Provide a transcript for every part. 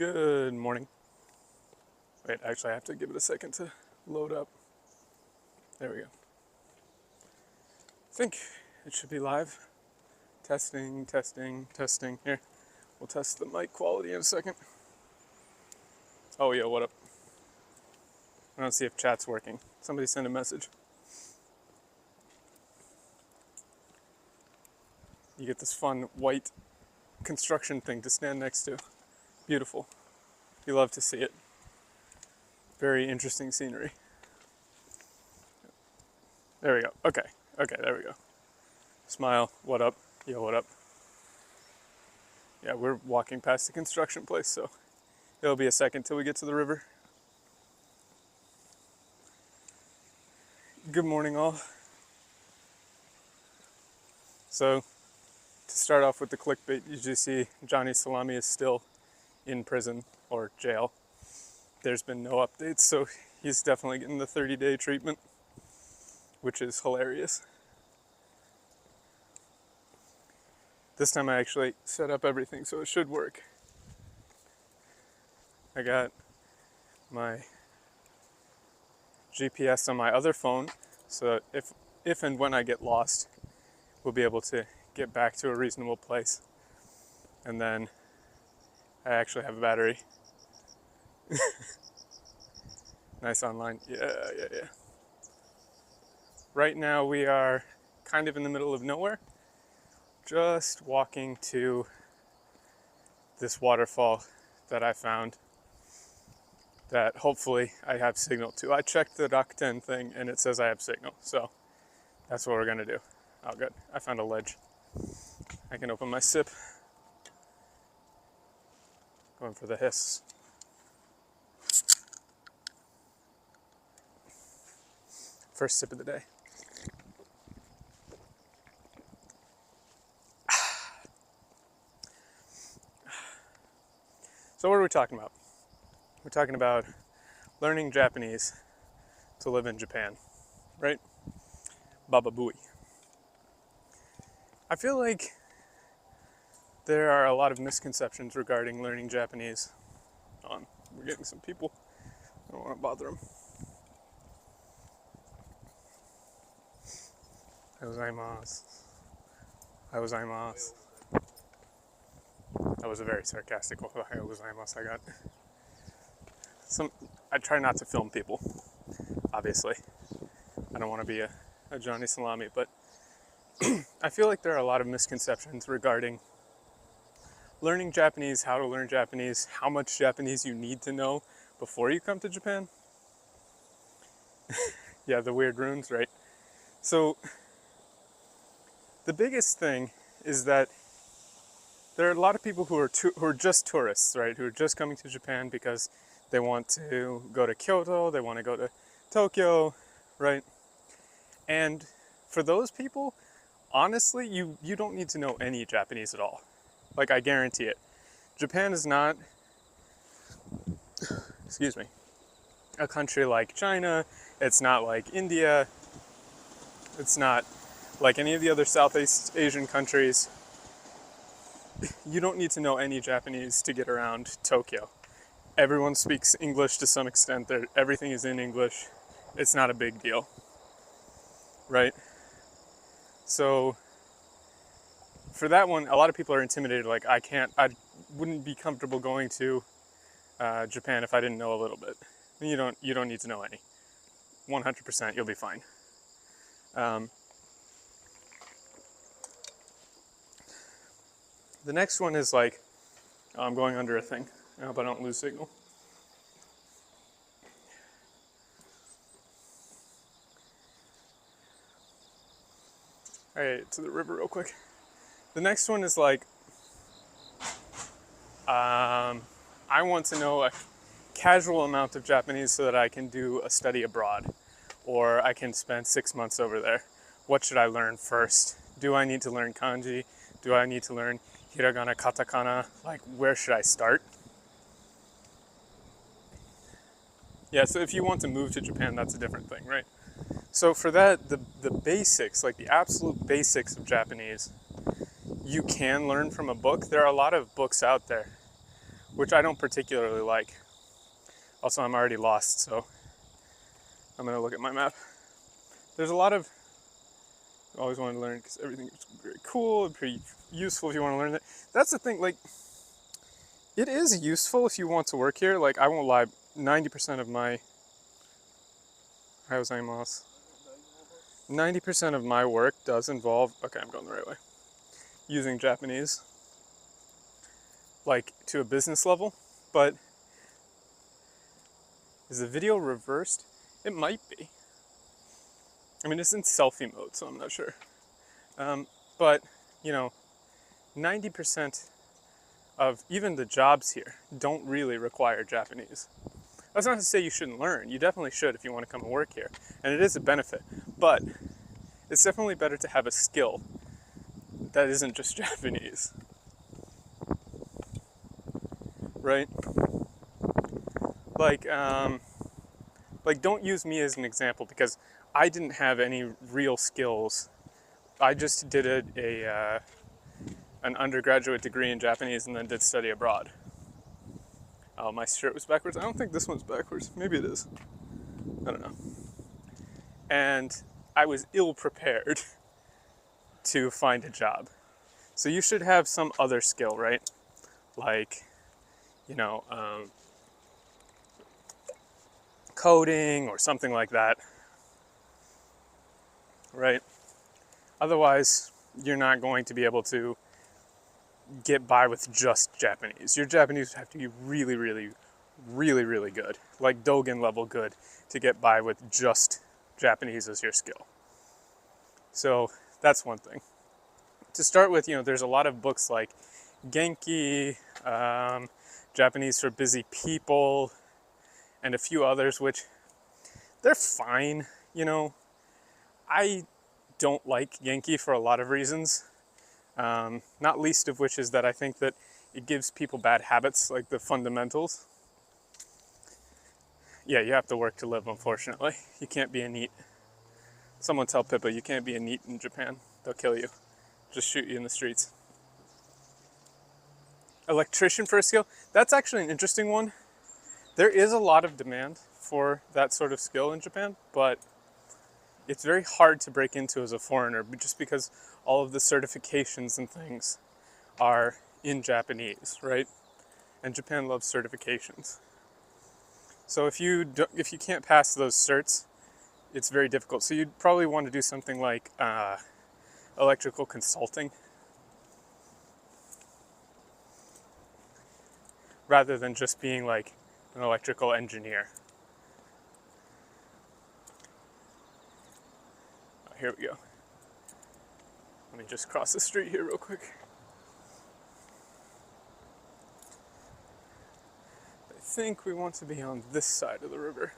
Good morning. Wait, actually I have to give it a second to load up. There we go. I think it should be live. Testing, testing, testing. Here, we'll test the mic quality in a second. Oh yeah, what up? I don't see if chat's working. Somebody send a message. You get this fun white construction thing to stand next to. Beautiful. You love to see it. Very interesting scenery. There we go. Okay, there we go. Smile, what up? Yo, what up? Yeah, we're walking past the construction place, so it'll be a second till we get to the river. Good morning, all. So, to start off with the clickbait, you just see Johnny Salami is still in prison or jail. There's been no updates, so he's definitely getting the 30-day treatment, which is hilarious. This time I actually set up everything so it should work. I got my GPS on my other phone, so that if and when I get lost, we'll be able to get back to a reasonable place. And then I actually have a battery. Nice online. Yeah. Right now we are kind of in the middle of nowhere, just walking to this waterfall that I found that hopefully I have signal to. I checked the Rakuten thing and it says I have signal, so that's what we're gonna do. Oh good, I found a ledge. I can open my sip. Going for the hiss. First sip of the day. So what are we talking about? We're talking about learning Japanese to live in Japan, right? Baba Booey. I feel like there are a lot of misconceptions regarding learning Japanese. We're getting some people. I don't want to bother them. Ohayou. That was a very sarcastic ohayou I got. I try not to film people, obviously. I don't want to be a Johnny Salami, but I feel like there are a lot of misconceptions regarding learning Japanese, how to learn Japanese, how much Japanese you need to know before you come to Japan. Yeah, the weird runes, right? So, the biggest thing is that there are a lot of people who are just tourists, right? Who are just coming to Japan because they want to go to Kyoto, they want to go to Tokyo, right? And for those people, honestly, you don't need to know any Japanese at all. Like, I guarantee it. Japan is not, excuse me, a country like China. It's not like India. It's not like any of the other Southeast Asian countries. You don't need to know any Japanese to get around Tokyo. Everyone speaks English to some extent. Everything is in English. It's not a big deal, right? So for that one, a lot of people are intimidated. Like, I wouldn't be comfortable going to Japan if I didn't know a little bit. You don't need to know any. 100%, you'll be fine. The next one is like, I'm going under a thing. I hope I don't lose signal. All right, to the river real quick. The next one is like, I want to know a casual amount of Japanese so that I can do a study abroad, or I can spend 6 months over there. What should I learn first? Do I need to learn kanji? Do I need to learn hiragana, katakana? Like, where should I start? Yeah, so if you want to move to Japan, that's a different thing, right? So for that, the basics, like the absolute basics of Japanese, you can learn from a book. There are a lot of books out there which I don't particularly like. Also, I'm already lost, so I'm gonna look at my map. There's a lot of, I always wanted to learn because everything is very cool and pretty useful if you want to learn that. That's the thing, like, it is useful if you want to work here. Like, I won't lie, 90% of my, how's Amos? 90% of my work does involve, okay, I'm going the right way, using Japanese, like, to a business level, but is the video reversed? It might be. I mean, it's in selfie mode, so I'm not sure. But, you know, 90% of even the jobs here don't really require Japanese. That's not to say you shouldn't learn. You definitely should if you want to come and work here. And it is a benefit. But it's definitely better to have a skill that isn't just Japanese. Right? Like don't use me as an example because I didn't have any real skills. I just did an undergraduate degree in Japanese and then did study abroad. Oh, my shirt was backwards. I don't think this one's backwards. Maybe it is. I don't know. And I was ill prepared to find a job. So you should have some other skill, right? Like, you know, coding or something like that, right? Otherwise, you're not going to be able to get by with just Japanese. Your Japanese would have to be really, really, really, really good, like Dogen level good, to get by with just Japanese as your skill. So that's one thing. To start with, you know, there's a lot of books like Genki, Japanese for Busy People, and a few others, which they're fine, you know. I don't like Genki for a lot of reasons, not least of which is that I think that it gives people bad habits, like the fundamentals. Yeah, you have to work to live, unfortunately. You can't be a NEET. Someone tell Pippa you can't be a NEET in Japan. They'll kill you. Just shoot you in the streets. Electrician for a skill? That's actually an interesting one. There is a lot of demand for that sort of skill in Japan, but it's very hard to break into as a foreigner just because all of the certifications and things are in Japanese, right? And Japan loves certifications. So if you can't pass those certs, it's very difficult. So you'd probably want to do something like electrical consulting rather than just being like an electrical engineer. Oh, here we go. Let me just cross the street here real quick. I think we want to be on this side of the river.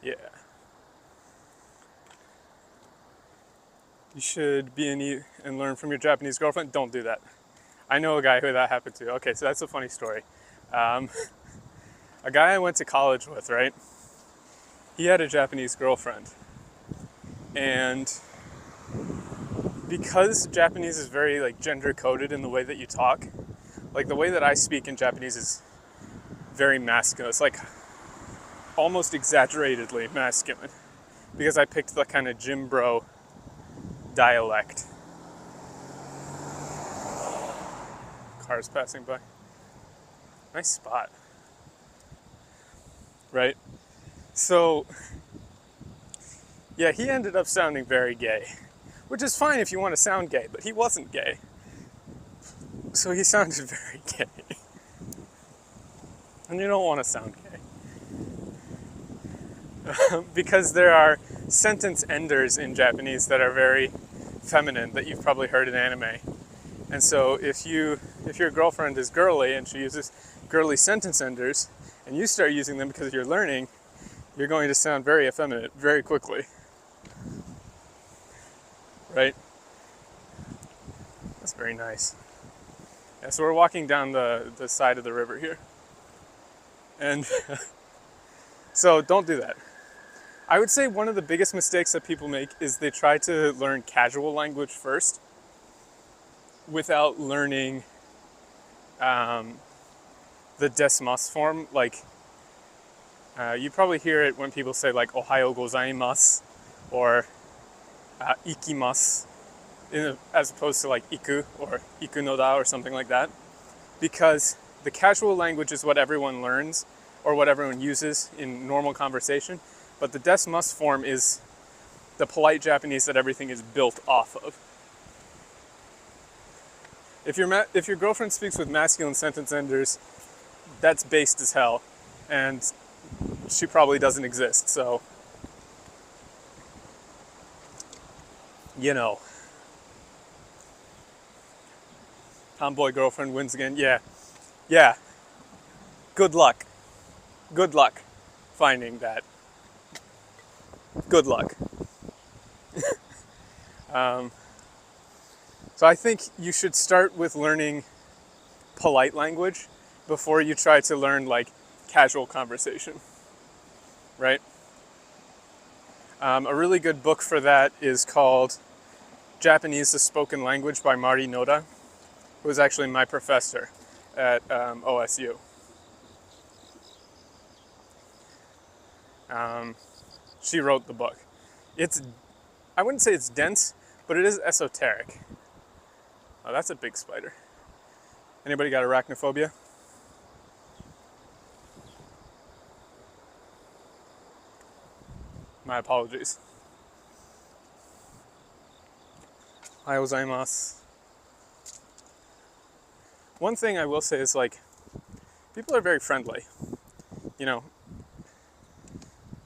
Yeah. You should be in NEET and learn from your Japanese girlfriend. Don't do that. I know a guy who that happened to. Okay, so that's a funny story. A guy I went to college with, right? He had a Japanese girlfriend. And because Japanese is very like gender coded in the way that you talk, like the way that I speak in Japanese is very masculine. It's like almost exaggeratedly masculine because I picked the kind of gym bro dialect. Cars passing by. Nice spot. Right? So, yeah, he ended up sounding very gay, which is fine if you want to sound gay, but he wasn't gay. So he sounded very gay. And you don't want to sound gay. Because there are sentence enders in Japanese that are very feminine that you've probably heard in anime. And so if your girlfriend is girly and she uses girly sentence enders and you start using them because you're learning, you're going to sound very effeminate very quickly. Right? That's very nice. Yeah, so we're walking down the side of the river here. And so don't do that. I would say one of the biggest mistakes that people make is they try to learn casual language first without learning um, the desmas form. Like, you probably hear it when people say like "Ohayo gozaimasu" or "ikimasu," as opposed to like "iku" or "iku no da" or something like that, because the casual language is what everyone learns or what everyone uses in normal conversation, but the desmas form is the polite Japanese that everything is built off of. If your girlfriend speaks with masculine sentence enders, that's based as hell, and she probably doesn't exist. So, you know, tomboy girlfriend wins again. Yeah, yeah. Good luck. Good luck finding that. Good luck. So I think you should start with learning polite language before you try to learn like casual conversation, right? A really good book for that is called Japanese, the Spoken Language by Marty Noda, who was actually my professor at OSU. She wrote the book. It's, I wouldn't say it's dense, but it is esoteric. Oh, that's a big spider. Anybody got arachnophobia? My apologies. Ohayou gozaimasu. One thing I will say is like, people are very friendly. You know,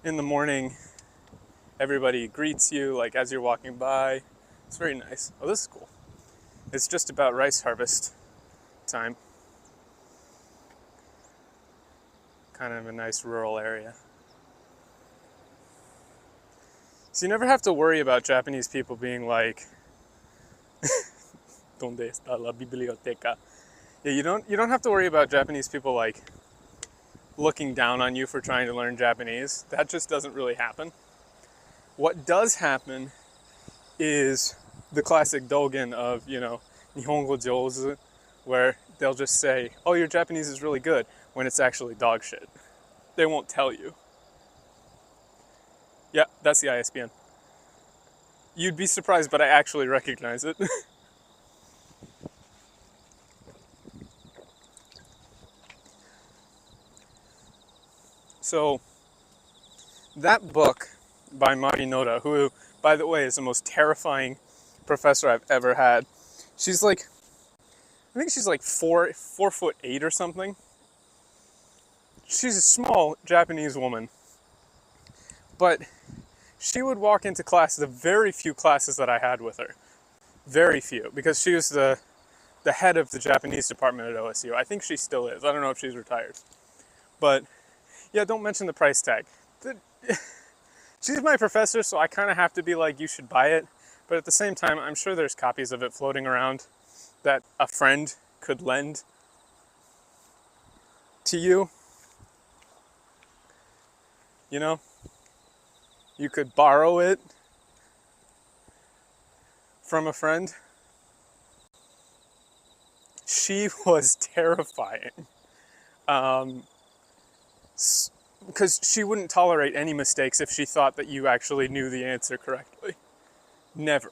in the morning, everybody greets you like as you're walking by. It's very nice. Oh, this is cool. It's just about rice harvest time. Kind of a nice rural area. So you never have to worry about Japanese people being like, "Donde está la biblioteca?" Yeah, you don't have to worry about Japanese people like looking down on you for trying to learn Japanese. That just doesn't really happen. What does happen is the classic Dogen of, Nihongo Jozu, where they'll just say, "Oh, your Japanese is really good," when it's actually dog shit. They won't tell you. Yeah, that's the ISBN. You'd be surprised, but I actually recognize it. So, that book by Mari Noda, who, by the way, is the most terrifying professor I've ever had. She's like, I think she's like 4'8" or something. She's a small Japanese woman, but she would walk into class, the very few classes that I had with her, very few, because she was the head of the Japanese department at OSU. I think she still is. I don't know if she's retired. But yeah, don't mention the price tag. She's my professor, so I kind of have to be like, you should buy it. But at the same time, I'm sure there's copies of it floating around that a friend could lend to you. You know? You could borrow it from a friend. She was terrifying. Because she wouldn't tolerate any mistakes if she thought that you actually knew the answer correctly. Never.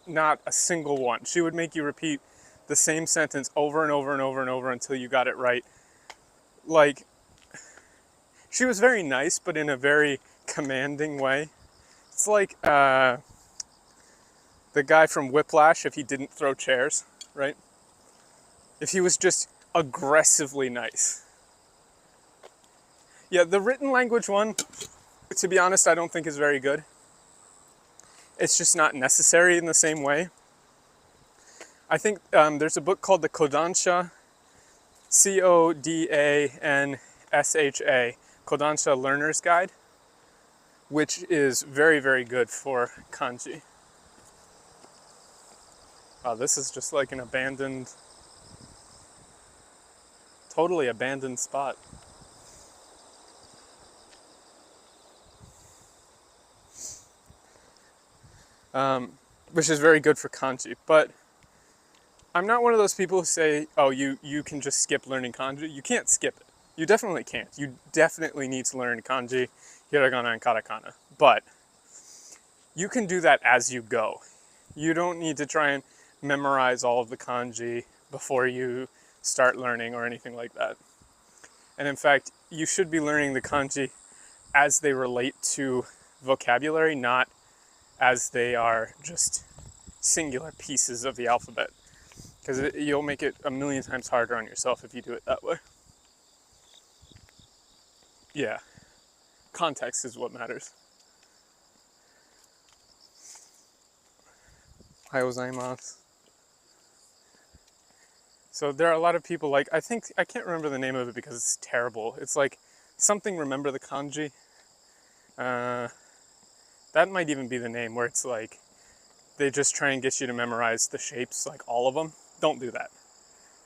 Not a single one. She would make you repeat the same sentence over and over and over and over until you got it right. Like, she was very nice, but in a very commanding way. It's like the guy from Whiplash if he didn't throw chairs, right? If he was just aggressively nice. Yeah, the written language one, to be honest, I don't think is very good. It's just not necessary in the same way. I think there's a book called the Kodansha, Kodansha, Kodansha Learner's Guide, which is very, very good for kanji. Wow, this is just like an totally abandoned spot. Which is very good for kanji. But I'm not one of those people who say, oh, you can just skip learning kanji. You can't skip it. You definitely can't. You definitely need to learn kanji, hiragana, and katakana. But you can do that as you go. You don't need to try and memorize all of the kanji before you start learning or anything like that. And in fact, you should be learning the kanji as they relate to vocabulary, not as they are just singular pieces of the alphabet. Because you'll make it a million times harder on yourself if you do it that way. Yeah, context is what matters. Ohayou gozaimasu. So there are a lot of people like, I can't remember the name of it because it's terrible. It's like something remember the kanji. That might even be the name, where it's like they just try and get you to memorize the shapes, like all of them. Don't do that.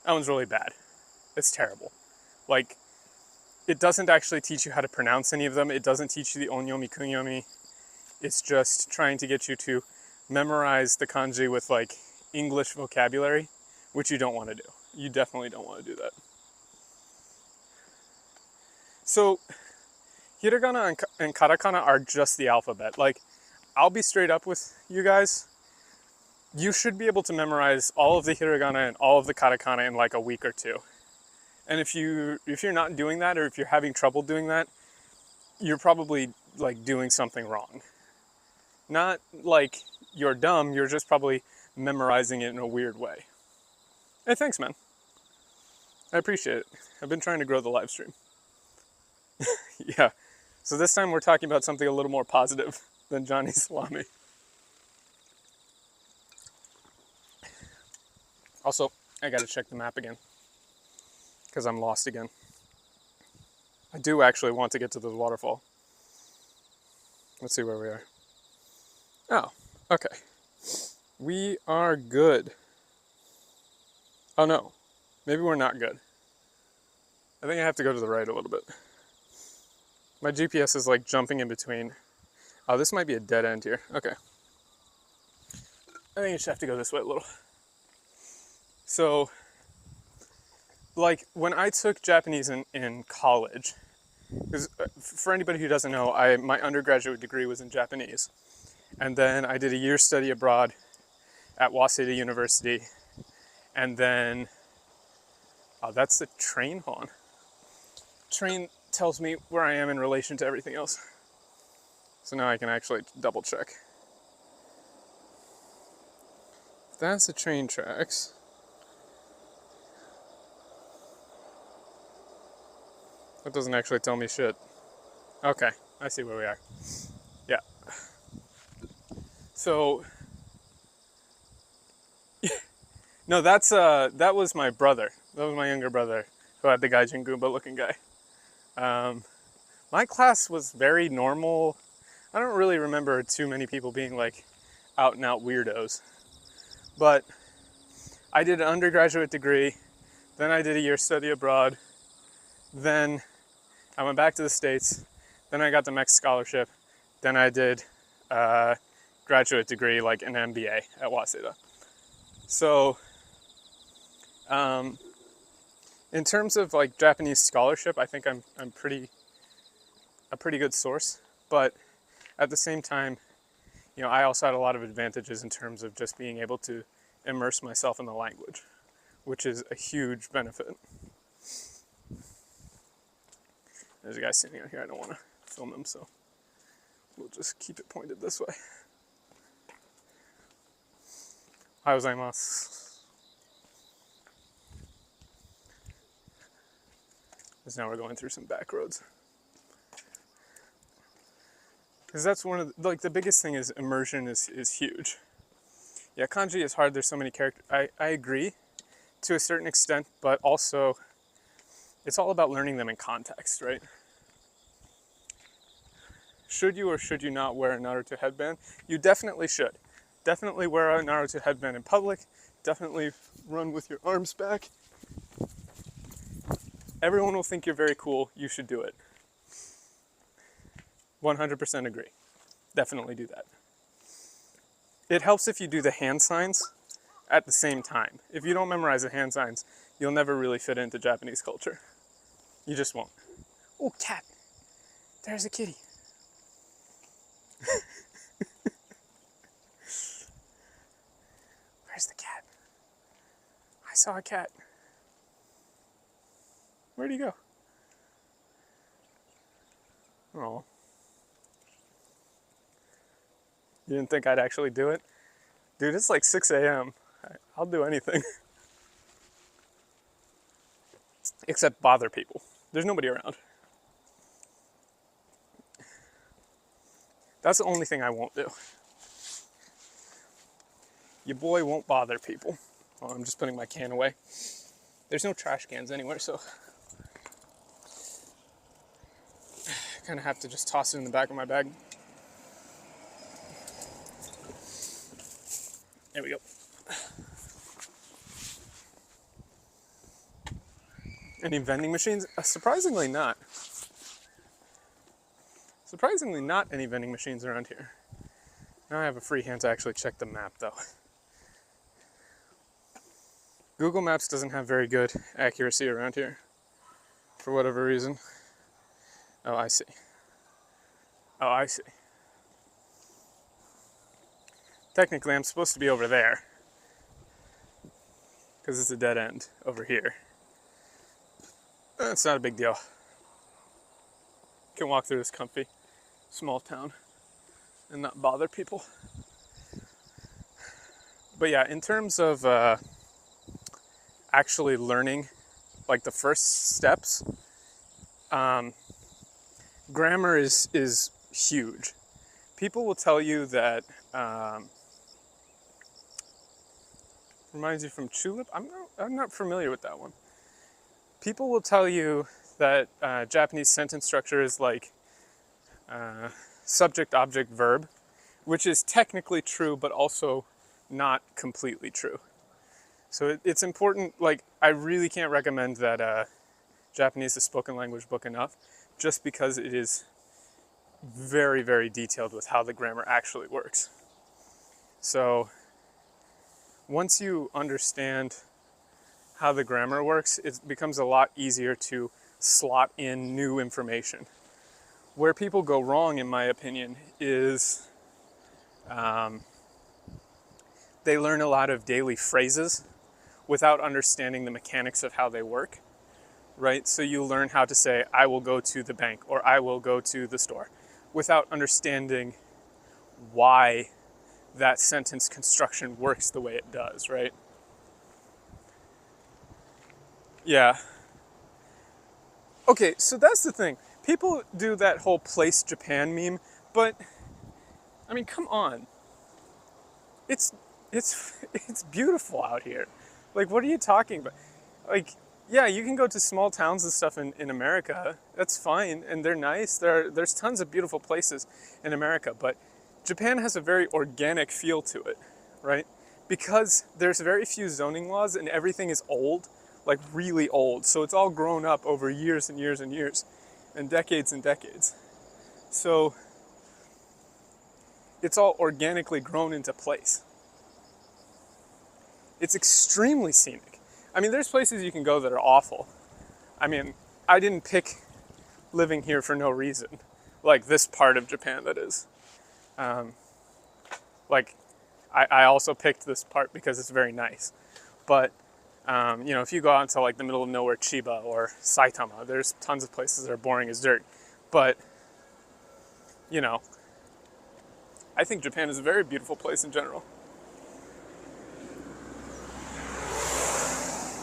That one's really bad. It's terrible. Like, it doesn't actually teach you how to pronounce any of them. It doesn't teach you the onyomi, kunyomi. It's just trying to get you to memorize the kanji with like English vocabulary, which you don't want to do. You definitely don't want to do that. So hiragana and katakana are just the alphabet. Like, I'll be straight up with you guys. You should be able to memorize all of the hiragana and all of the katakana in like a week or two. And if you're not doing that, or if you're having trouble doing that, you're probably like doing something wrong. Not like you're dumb, you're just probably memorizing it in a weird way. Hey, thanks, man. I appreciate it. I've been trying to grow the live stream. Yeah. So this time we're talking about something a little more positive than Johnny Salami. Also, I gotta check the map again, because I'm lost again. I do actually want to get to the waterfall. Let's see where we are. Oh, okay. We are good. Oh no, maybe we're not good. I think I have to go to the right a little bit. My GPS is like jumping in between. Oh, this might be a dead end here. Okay. I think I just have to go this way a little. So, like, when I took Japanese in college, because for anybody who doesn't know, my undergraduate degree was in Japanese. And then I did a year study abroad at Waseda University. And then, oh, that's the train horn. Train tells me where I am in relation to everything else. So now I can actually double check. If that's the train tracks. That doesn't actually tell me shit. Okay, I see where we are. Yeah. So, no, that was my brother. That was my younger brother who had the Gaijin Goomba looking guy. My class was very normal. I don't really remember too many people being like out and out weirdos. But I did an undergraduate degree, then I did a year study abroad, then I went back to the States, then I got the MEX scholarship, then I did a graduate degree, like an MBA at Waseda. So, in terms of like Japanese scholarship, I think I'm a pretty good source. But at the same time, you know, I also had a lot of advantages in terms of just being able to immerse myself in the language, which is a huge benefit. There's a guy sitting out here. I don't want to film him, so we'll just keep it pointed this way. Ohayou gozaimasu. Because now we're going through some back roads. Because that's one of the, like, the biggest thing is immersion is huge. Yeah, kanji is hard. There's so many characters. I agree to a certain extent, but also it's all about learning them in context, right? Should you or should you not wear a Naruto headband? You definitely should. Definitely wear a Naruto headband in public. Definitely run with your arms back. Everyone will think you're very cool. You should do it. 100% agree. Definitely do that. It helps if you do the hand signs, at the same time. If you don't memorize the hand signs, you'll never really fit into Japanese culture. You just won't. Oh, cat. There's a kitty. Where's the cat? I saw a cat. Where'd he go? Oh. You didn't think I'd actually do it? Dude, it's like 6 a.m. I'll do anything. Except bother people. There's nobody around. That's the only thing I won't do. Your boy won't bother people. Oh, I'm just putting my can away. There's no trash cans anywhere, so I kind of have to just toss it in the back of my bag. There we go. Any vending machines? Surprisingly not. Surprisingly not any vending machines around here. Now I have a free hand to actually check the map though. Google Maps doesn't have very good accuracy around here, for whatever reason. Oh, I see. Oh, I see. Technically, I'm supposed to be over there, because it's a dead end over here. It's not a big deal. Can walk through this comfy small town and not bother people. But yeah, in terms of actually learning, like the first steps, grammar is huge. People will tell you that, reminds you from Tulip? I'm not familiar with that one. People will tell you that Japanese sentence structure is like subject, object, verb, which is technically true, but also not completely true. So it's important, like, I really can't recommend that Japanese is spoken language book enough, just because it is very, very detailed with how the grammar actually works. So once you understand how the grammar works, it becomes a lot easier to slot in new information. Where people go wrong, in my opinion, is they learn a lot of daily phrases without understanding the mechanics of how they work, right? So you learn how to say, I will go to the bank, or I will go to the store, without understanding why that sentence construction works the way it does, right? Yeah. Okay, so that's the thing. People do that whole place Japan meme, but I mean, come on. It's beautiful out here. Like, what are you talking about? Like, yeah, you can go to small towns and stuff in America. That's fine, and they're nice. There's tons of beautiful places in America, but Japan has a very organic feel to it, right? Because there's very few zoning laws and everything is old, like really old. So it's all grown up over years and years and years and decades and decades. So it's all organically grown into place. It's extremely scenic. I mean, there's places you can go that are awful. I mean, I didn't pick living here for no reason. Like this part of Japan, that is. I also picked this part because it's very nice. But, you know, if you go out into like the middle of nowhere, Chiba or Saitama, there's tons of places that are boring as dirt. But, you know, I think Japan is a very beautiful place in general.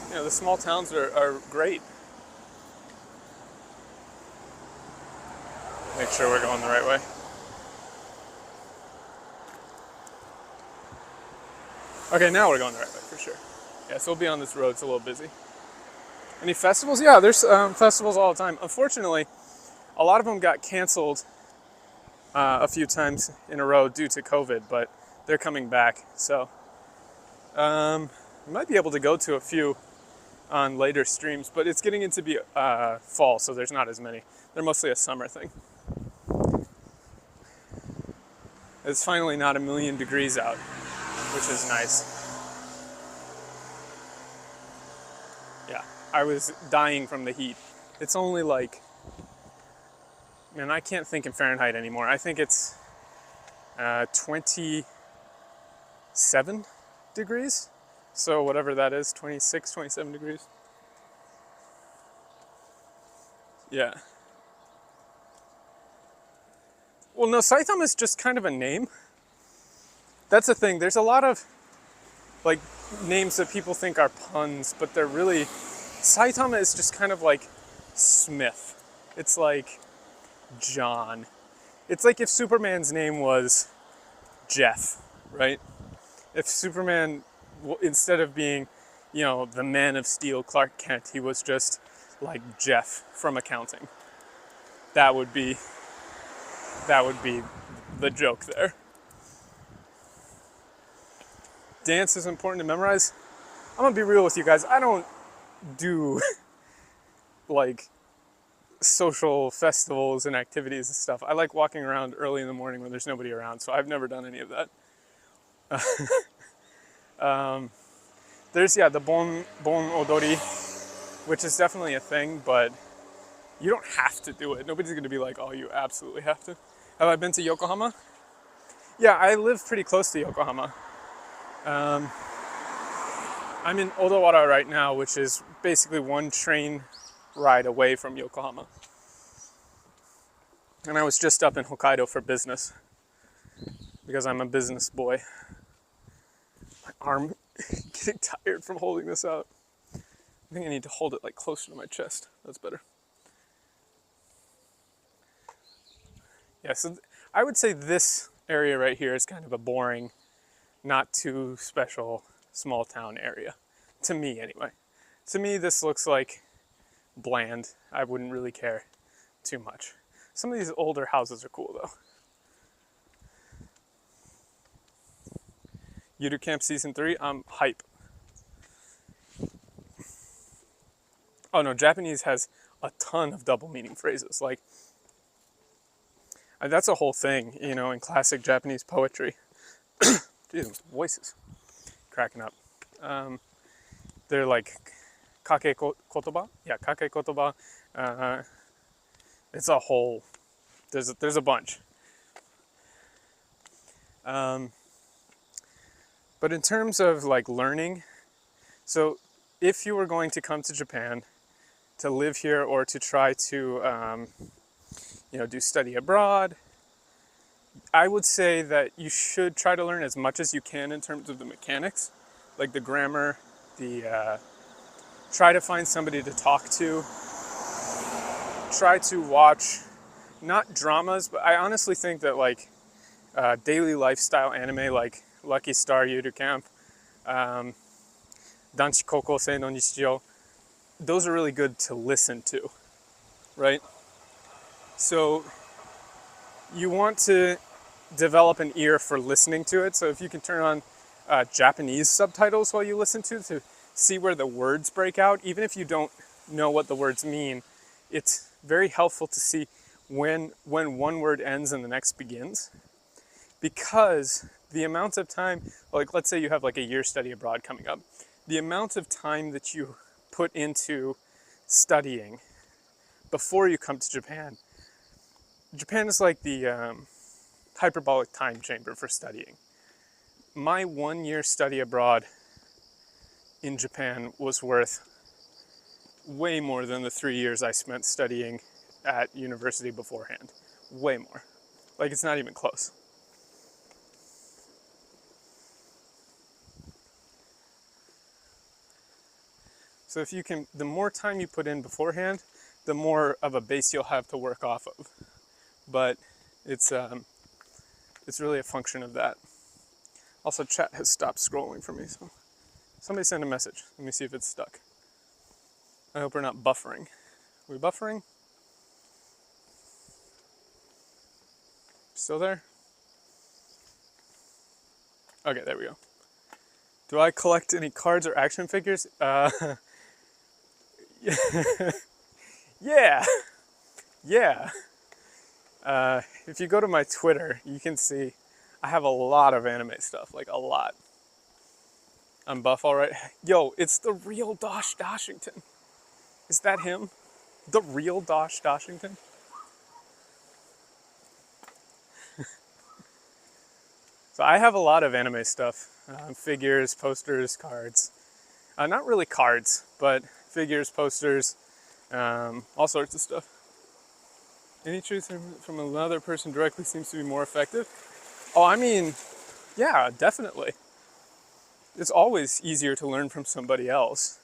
You know, the small towns are great. Make sure we're going the right way. Okay, now we're going the right way for sure. Yeah, so we'll be on this road. It's a little busy. Any festivals? Yeah, there's festivals all the time. Unfortunately, a lot of them got canceled a few times in a row due to COVID, but they're coming back. So we might be able to go to a few on later streams, but it's getting into be fall, so there's not as many. They're mostly a summer thing. It's finally not 1,000,000 degrees out, which is nice. I was dying from the heat. It's only like, man, I can't think in Fahrenheit anymore. I think it's 27 degrees. So whatever that is, 26, 27 degrees. Yeah. Well, no, Saitama is just kind of a name. That's the thing. There's a lot of like names that people think are puns, but they're really, Saitama is just kind of like Smith. It's like John. It's like if Superman's name was Jeff, right? If Superman, instead of being, the Man of Steel, Clark Kent, he was just like Jeff from accounting. That would be the joke there. Dance is important to memorize. I'm gonna be real with you guys. I don't do like social festivals and activities and stuff. I like walking around early in the morning when there's nobody around, so I've never done any of that. There's the bon odori, which is definitely a thing, but you don't have to do it. Nobody's gonna be like, oh, you absolutely have to. Have I been to Yokohama? Yeah, I live pretty close to Yokohama. I'm in Odawara right now, which is basically one train ride away from Yokohama. And I was just up in Hokkaido for business because I'm a business boy. My arm getting tired from holding this out. I think I need to hold it like closer to my chest. That's better. Yeah, so I would say this area right here is kind of a boring, not too special small town area. To me, anyway. To me, this looks like bland. I wouldn't really care too much. Some of these older houses are cool, though. Yuru Camp Season 3, I'm hype. Oh no, Japanese has a ton of double meaning phrases. Like, that's a whole thing, in classic Japanese poetry. Jeez, voices cracking up. They're like kake kotoba. Yeah, kake kotoba. It's a whole. There's a bunch. But in terms of like learning, so if you were going to come to Japan to live here or to try to do study abroad, I would say that you should try to learn as much as you can in terms of the mechanics, like the grammar, try to find somebody to talk to, try to watch, not dramas, but I honestly think that like daily lifestyle anime like Lucky Star Yuru Camp, Danchi Kokosei no Nichijou, those are really good to listen to, right? So you want to develop an ear for listening to it. So if you can turn on Japanese subtitles while you listen to see where the words break out, even if you don't know what the words mean, it's very helpful to see when one word ends and the next begins. Because the amount of time, like let's say you have like a year study abroad coming up, the amount of time that you put into studying before you come to Japan is like the hyperbolic time chamber for studying. My 1 year study abroad in Japan was worth way more than the 3 years I spent studying at university beforehand. Way more. Like, it's not even close. So if you can, the more time you put in beforehand, the more of a base you'll have to work off of. But it's really a function of that. Also, chat has stopped scrolling for me, so somebody send a message. Let me see if it's stuck. I hope we're not buffering. Are we buffering? Still there? Okay, there we go. Do I collect any cards or action figures? Yeah. If you go to my Twitter, you can see I have a lot of anime stuff, like a lot. I'm buff, all right. Yo, it's the real Dosh Doshington. Is that him? The real Dosh Doshington? So I have a lot of anime stuff. Figures, posters, cards. Not really cards, but figures, posters, all sorts of stuff. Any truth from another person directly seems to be more effective. Oh, I mean, yeah, definitely. It's always easier to learn from somebody else.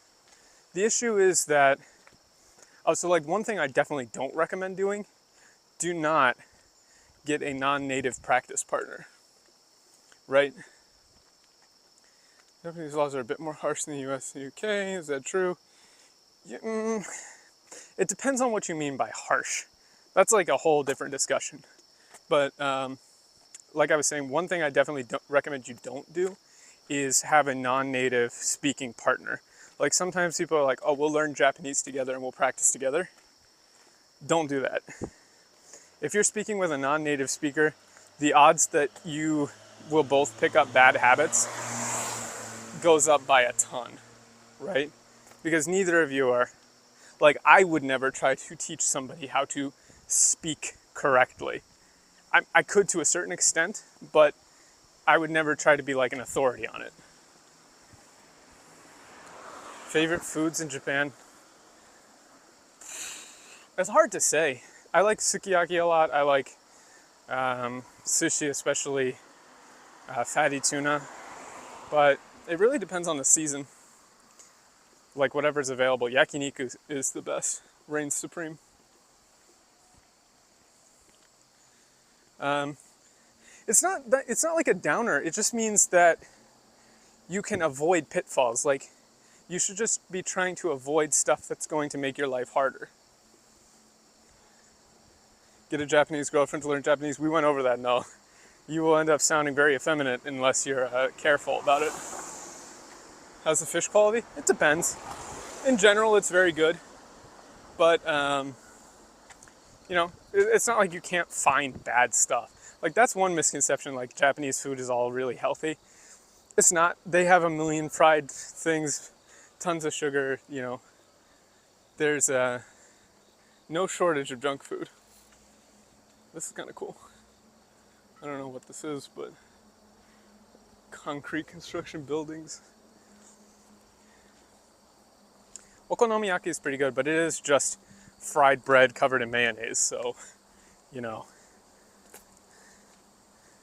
The issue is that, so like one thing I definitely don't recommend doing, do not get a non-native practice partner, right? Japanese laws are a bit more harsh than the US and UK, is that true? Yeah, it depends on what you mean by harsh. That's like a whole different discussion. But like I was saying, one thing I definitely don't recommend you don't do is have a non-native speaking partner. Like sometimes people are like, oh, we'll learn Japanese together and we'll practice together. Don't do that. If you're speaking with a non-native speaker, the odds that you will both pick up bad habits goes up by a ton, right? Because neither of you are, like, I would never try to teach somebody how to speak correctly. I could to a certain extent, but I would never try to be like an authority on it. Favorite foods in Japan? It's hard to say. I like sukiyaki a lot. I like sushi, especially fatty tuna. But it really depends on the season. Like whatever's available. Yakiniku is the best. Reigns supreme. It's not like a downer. It just means that you can avoid pitfalls. Like, you should just be trying to avoid stuff that's going to make your life harder. Get a Japanese girlfriend to learn Japanese. We went over that. No, you will end up sounding very effeminate unless you're careful about it. How's the fish quality? It depends. In general, it's very good, but you know, it's not like you can't find bad stuff. Like, that's one misconception, like Japanese food is all really healthy. It's not. They have a million fried things, tons of sugar, you know. There's no shortage of junk food. This is kind of cool. I don't know what this is, but concrete construction buildings. Okonomiyaki is pretty good, but it is just fried bread covered in mayonnaise, so, you know,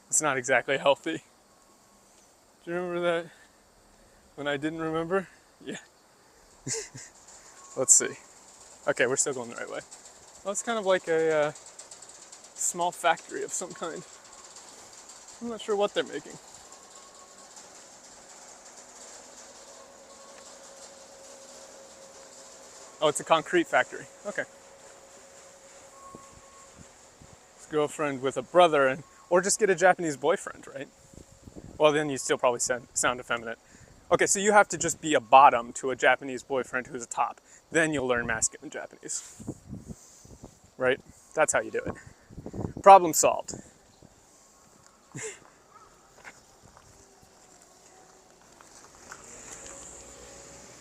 it's not exactly healthy. Do you remember that? When I didn't remember? Yeah. Let's see. Okay, we're still going the right way. Well, it's kind of like a small factory of some kind. I'm not sure what they're making. Oh, it's a concrete factory. Okay. Girlfriend with a brother, or just get a Japanese boyfriend, right? Well, then you still probably sound effeminate. Okay, so you have to just be a bottom to a Japanese boyfriend who's a top. Then you'll learn masculine Japanese. Right? That's how you do it. Problem solved.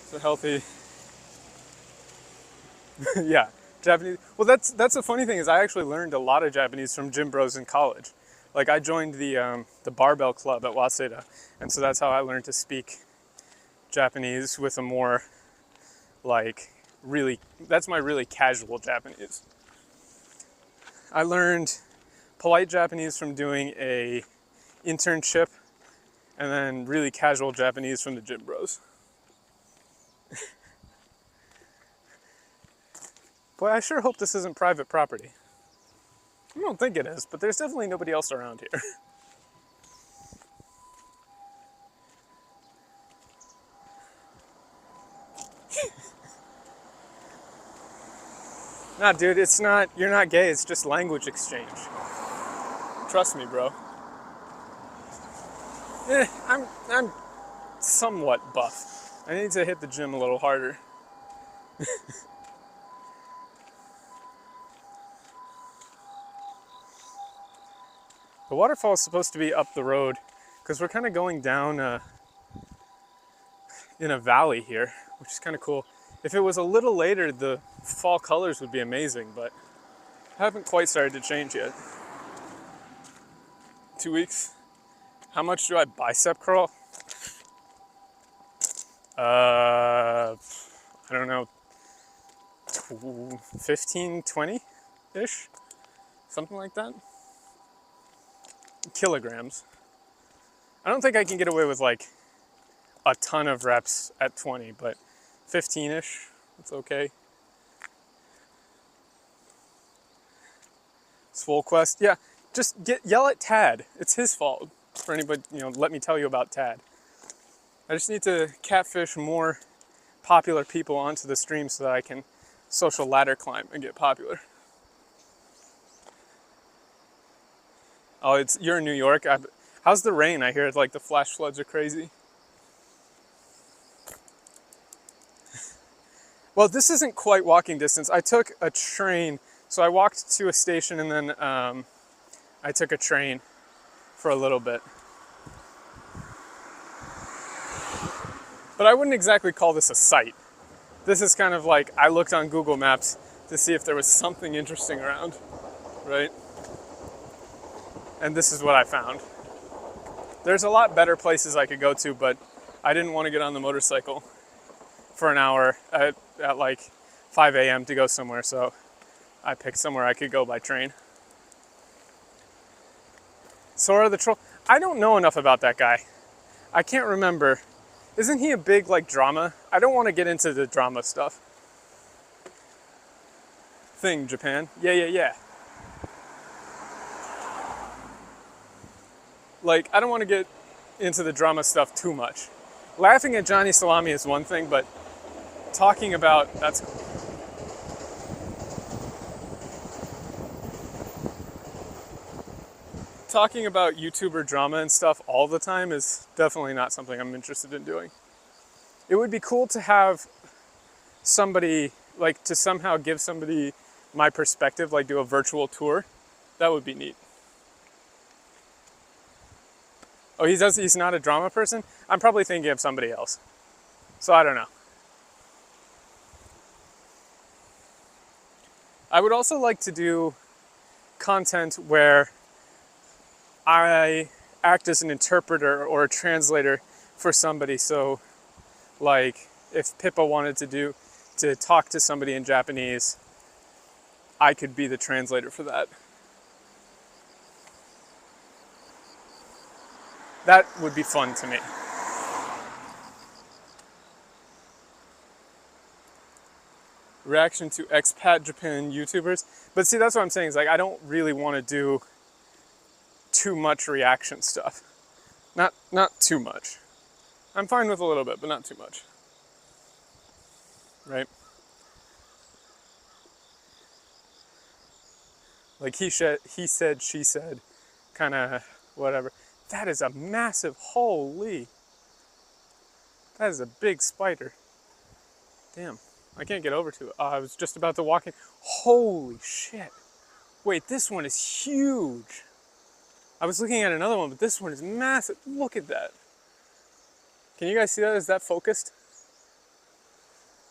So healthy. Yeah, Japanese. Well, that's the funny thing is I actually learned a lot of Japanese from gym bros in college. Like, I joined the barbell club at Waseda, and so that's how I learned to speak Japanese with a more, like, really, that's my really casual Japanese. I learned polite Japanese from doing a internship, and then really casual Japanese from the gym bros. Boy, I sure hope this isn't private property. I don't think it is, but there's definitely nobody else around here. Nah, dude, it's not, you're not gay, it's just language exchange. Trust me, bro. I'm somewhat buff. I need to hit the gym a little harder. The waterfall is supposed to be up the road because we're kind of going down in a valley here, which is kind of cool. If it was a little later, the fall colors would be amazing, but haven't quite started to change yet. 2 weeks. How much do I bicep curl? I don't know, 15, 20-ish? Something like that. Kilograms. I don't think I can get away with like a ton of reps at 20, but 15-ish, it's okay. Swole Quest, yeah, just yell at Tad. It's his fault for anybody, let me tell you about Tad. I just need to catfish more popular people onto the stream so that I can social ladder climb and get popular. Oh, you're in New York? How's the rain? I hear like the flash floods are crazy. Well, this isn't quite walking distance. I took a train, so I walked to a station and then I took a train for a little bit. But I wouldn't exactly call this a site. This is kind of like, I looked on Google Maps to see if there was something interesting around, right? And this is what I found. There's a lot better places I could go to, but I didn't want to get on the motorcycle for an hour at like 5 a.m. to go somewhere, so I picked somewhere I could go by train. Sora the Troll, I don't know enough about that guy. I can't remember. Isn't he a big like drama? I don't want to get into the drama stuff. Thing, Japan. Yeah. Like, I don't want to get into the drama stuff too much. Laughing at Johnny Salami is one thing, but talking about, that's cool. Talking about YouTuber drama and stuff all the time is definitely not something I'm interested in doing. It would be cool to have somebody, like to somehow give somebody my perspective, like do a virtual tour. That would be neat. Oh, he's not a drama person? I'm probably thinking of somebody else. So I don't know. I would also like to do content where I act as an interpreter or a translator for somebody. So like if Pippa wanted to talk to somebody in Japanese, I could be the translator for that. That would be fun to me. Reaction to expat Japan YouTubers. But see, that's what I'm saying, is like I don't really want to do too much reaction stuff. Not too much. I'm fine with a little bit, but not too much. Right? Like he said, she said, kind of whatever. That is a massive, holy. That is a big spider. Damn, I can't get over to it. I was just about to walk in. Holy shit. Wait, this one is huge. I was looking at another one, but this one is massive. Look at that. Can you guys see that? Is that focused?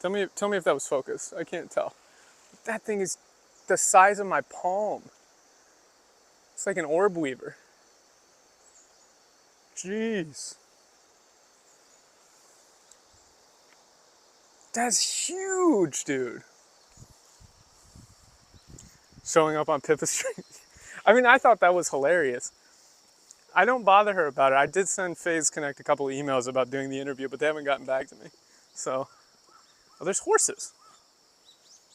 Tell me if that was focused. I can't tell. That thing is the size of my palm. It's like an orb weaver. Jeez. That's huge, dude. Showing up on Pippa's stream. I mean, I thought that was hilarious. I don't bother her about it. I did send FaZe Connect a couple of emails about doing the interview, but they haven't gotten back to me. So, oh, there's horses.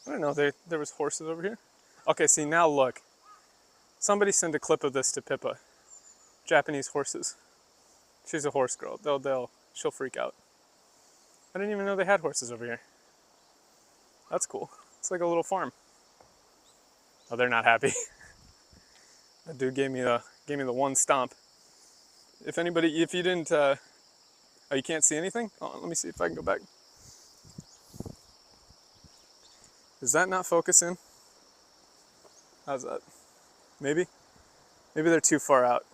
I didn't know there was horses over here. Okay, see, now look. Somebody send a clip of this to Pippa. Japanese horses. She's a horse girl. She'll freak out. I didn't even know they had horses over here. That's cool. It's like a little farm. Oh, they're not happy. That dude gave me the one stomp. If you didn't, oh, you can't see anything? Oh, let me see if I can go back. Does that not focus in? How's that? Maybe they're too far out.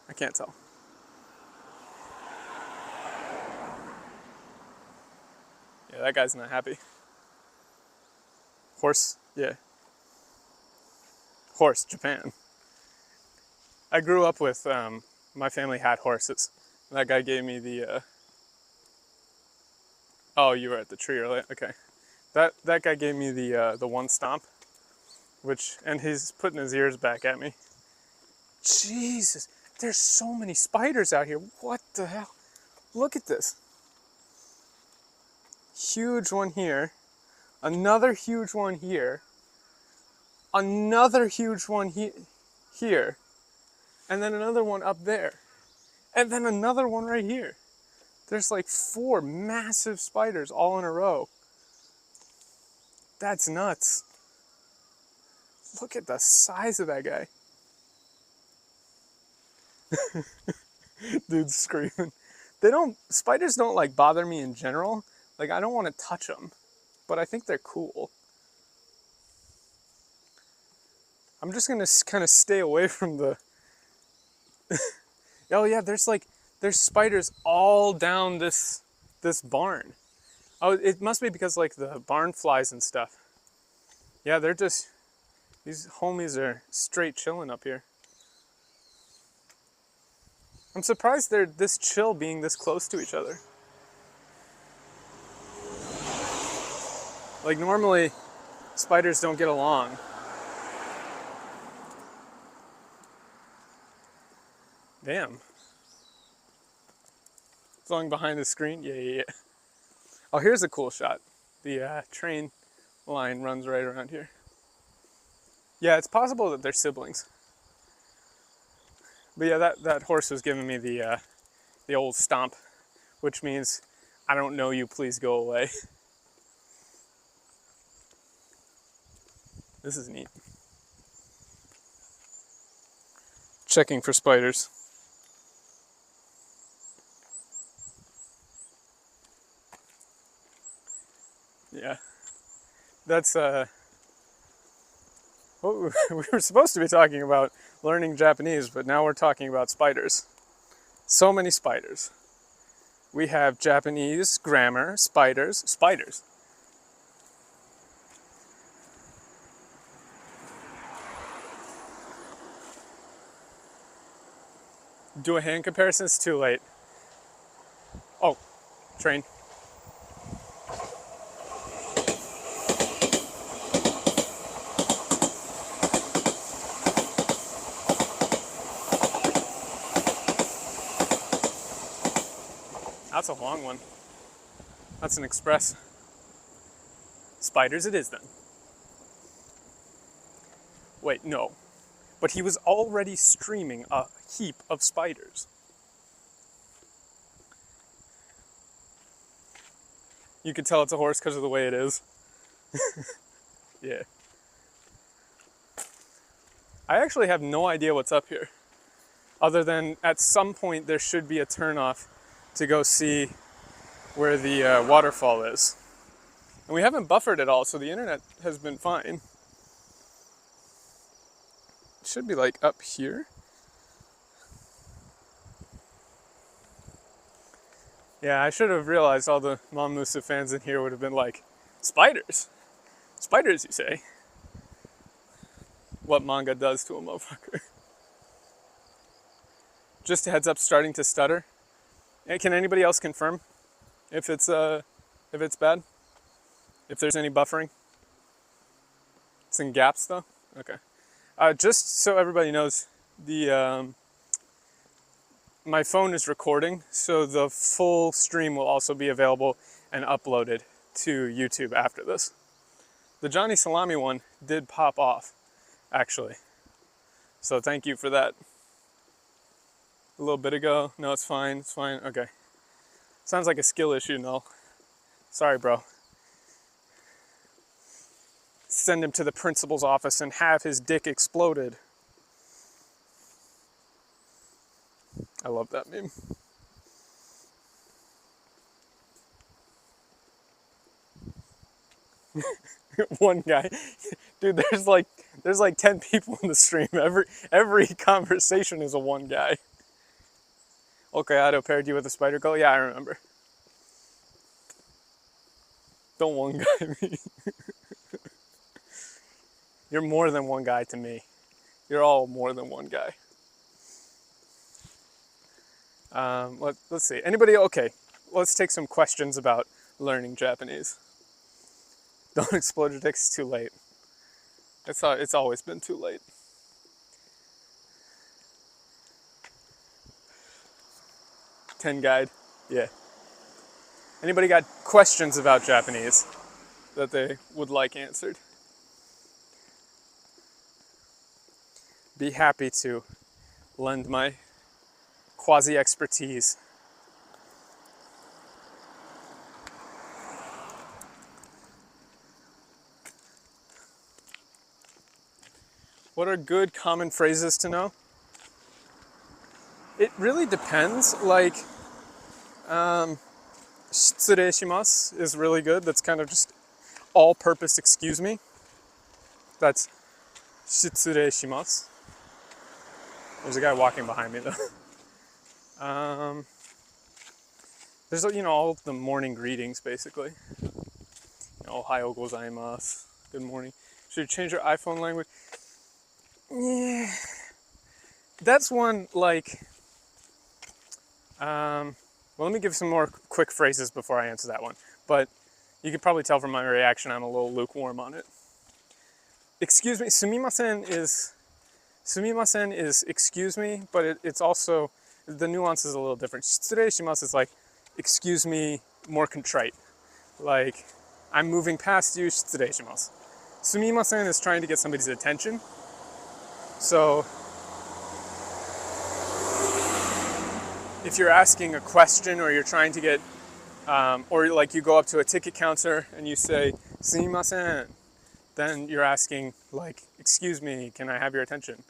I can't tell. that guy's not happy. Horse, yeah. Horse, Japan. I grew up with, my family had horses. That guy gave me the, oh, you were at the tree earlier, okay. That guy gave me the one stomp, and he's putting his ears back at me. Jesus, there's so many spiders out here. What the hell? Look at this. Huge one here. Another huge one here. Another huge one here. And then another one up there. And then another one right here. There's like 4 massive spiders all in a row. That's nuts. Look at the size of that guy. Dude's screaming. Spiders don't like bother me in general. Like, I don't want to touch them, but I think they're cool. I'm just gonna kind of stay away from the, oh yeah, there's spiders all down this barn. Oh, it must be because like the barn flies and stuff. Yeah, these homies are straight chilling up here. I'm surprised they're this chill being this close to each other. Like normally, spiders don't get along. Damn. Flowing behind the screen? Yeah. Oh, here's a cool shot. The train line runs right around here. Yeah, it's possible that they're siblings. But yeah, that horse was giving me the old stomp, which means, I don't know you, please go away. This is neat. Checking for spiders. Yeah. That's, we were supposed to be talking about learning Japanese, but now we're talking about spiders. So many spiders. We have Japanese grammar, spiders. Do a hand comparison, it's too late. Oh, train. That's a long one. That's an express. Spiders it is then. Wait, no. But he was already streaming a heap of spiders. You could tell it's a horse because of the way it is. Yeah. I actually have no idea what's up here. Other than at some point there should be a turnoff to go see where the waterfall is. And we haven't buffered at all, so the internet has been fine. It should be like up here. Yeah, I should have realized all the Monmusa fans in here would have been like, spiders? Spiders, you say? What manga does to a motherfucker. Just a heads up, starting to stutter. Can anybody else confirm if it's bad? If there's any buffering? It's in gaps though? Okay. Just so everybody knows, my phone is recording, so the full stream will also be available and uploaded to YouTube after this. The Johnny Salami one did pop off, actually. So thank you for that. A little bit ago. No, it's fine. Okay. Sounds like a skill issue, no. Sorry, bro. Send him to the principal's office and have his dick exploded. I love that meme. One guy. Dude, there's like 10 people in the stream. Every conversation is a one guy. Okay, Otto paired you with a spider girl? Yeah, I remember. Don't one guy me. You're more than one guy to me. You're all more than one guy. Let's see. Anybody? Okay. Let's take some questions about learning Japanese. Don't explode your dick. It's too late. It's always been too late. Ten guide. Yeah. Anybody got questions about Japanese that they would like answered? Be happy to lend my quasi expertise. What are good common phrases to know? It really depends. Like, 失礼します is really good. That's kind of just all-purpose excuse me. That's 失礼します. There's a guy walking behind me though. There's all of the morning greetings basically. Ohayo gozaimasu. Good morning. Should you change your iPhone language? Yeah. That's one like. Well, let me give some more quick phrases before I answer that one. But you could probably tell from my reaction I'm a little lukewarm on it. Excuse me, sumimasen is excuse me, but it's also, the nuance is a little different. Shitsurei shimasu is like, excuse me, more contrite. Like, I'm moving past you, shitsurei shimasu. Sumimasen is trying to get somebody's attention. So, if you're asking a question or you're trying to get, or like you go up to a ticket counter and you say, sumimasen, then you're asking like, excuse me, can I have your attention?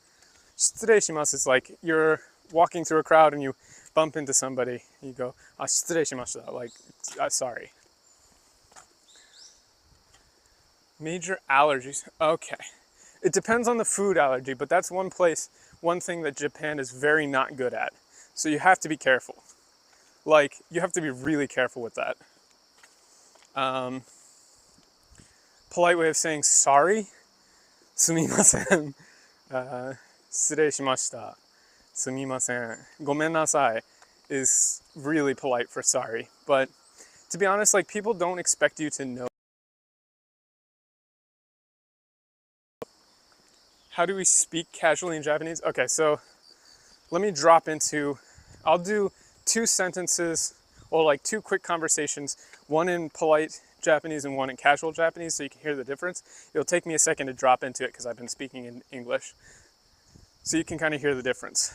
Shitsurei shimasu is like you're walking through a crowd and you bump into somebody. You go, shitsurei shimashita, like, sorry. Major allergies. Okay. It depends on the food allergy, but that's one thing that Japan is very not good at. So you have to be careful. Like, you have to be really careful with that. Polite way of saying sorry, sumimasen, 失礼しました, sumimasen, ごめんなさい is really polite for sorry. But to be honest, like, people don't expect you to know. How do we speak casually in Japanese? Okay, so let me drop into, I'll do 2 sentences or like 2 quick conversations, one in polite Japanese and one in casual Japanese so you can hear the difference. It'll take me a second to drop into it because I've been speaking in English. So you can kind of hear the difference.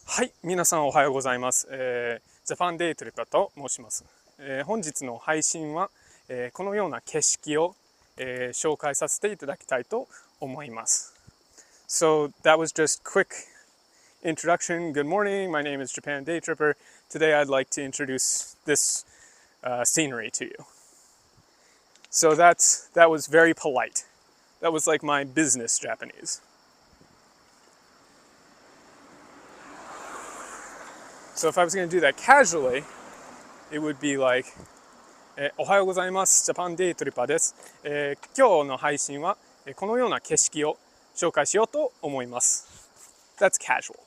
はい、皆さんおはようございます。ジャパンデイトリパと申します。本日の配信は、このような景色を、紹介させていただきたいと思います。So that was just quick introduction. Good morning. My name is Japan Day Tripper. Today I'd like to introduce this scenery to you. So that was very polite. That was like my business Japanese. So if I was going to do that casually, it would be like, おはようございます。ジャパンデイトリパです。今日の配信はこのような景色を紹介しようと思います。That's casual.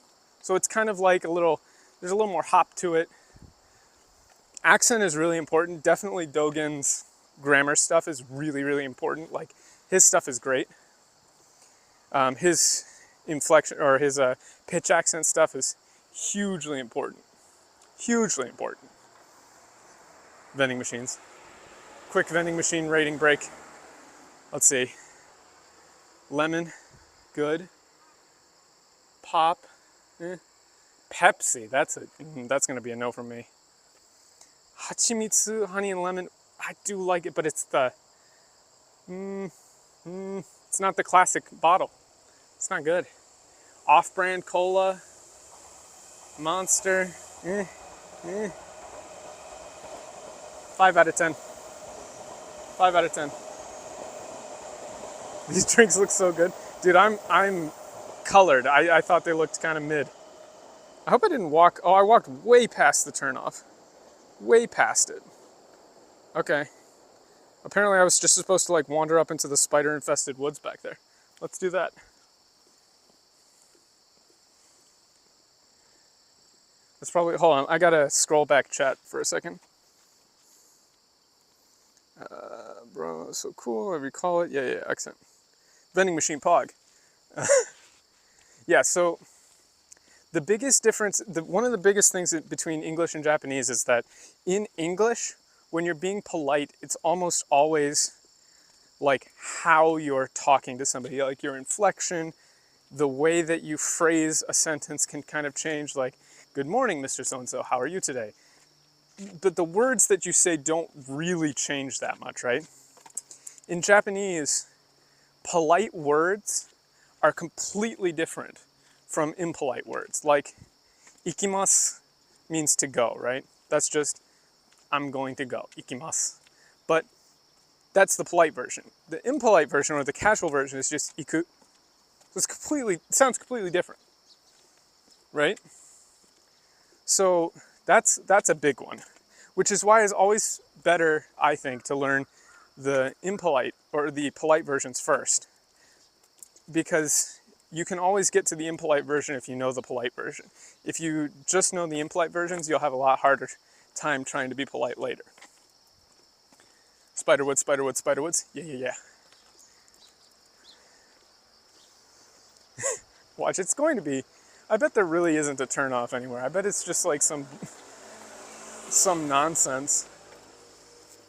So it's kind of like there's a little more hop to it. Accent is really important. Definitely Dogen's grammar stuff is really, really important. Like, his stuff is great. His inflection or his pitch accent stuff is hugely important. Hugely important. Vending machines. Quick vending machine rating break. Let's see. Lemon, good. Pop, Pepsi, that's gonna be a no from me. Hachimitsu, honey and lemon, I do like it, but it's it's not the classic bottle. It's not good. Off-brand cola, Monster, 5 out of 10. 5 out of 10. These drinks look so good. Dude, I'm colored. I thought they looked kind of mid. I hope I didn't walk. Oh, I walked way past the turnoff. Way past it. Okay. Apparently I was just supposed to like wander up into the spider-infested woods back there. Let's do that. That's probably, hold on, I gotta scroll back chat for a second. Bro, so cool, whatever you call it. Yeah, accent. Vending machine pog. Yeah, so the biggest difference, one of the biggest things between English and Japanese is that in English, when you're being polite, it's almost always like how you're talking to somebody, like your inflection, the way that you phrase a sentence can kind of change, like, good morning, Mr. So-and-so, how are you today? But the words that you say don't really change that much, right? In Japanese, polite words are completely different from impolite words. Like, ikimasu means to go, right? That's just, I'm going to go, ikimasu. But that's the polite version. The impolite version, or the casual version, is just iku. So it sounds completely different, right? So that's a big one, which is why it's always better, I think, to learn the impolite or the polite versions first, because you can always get to the impolite version if you know the polite version. If you just know the impolite versions, you'll have a lot harder time trying to be polite later. Spiderwoods, Spiderwoods, Spiderwoods. Yeah. Watch, it's going to be, I bet there really isn't a turn off anywhere. I bet it's just like some nonsense.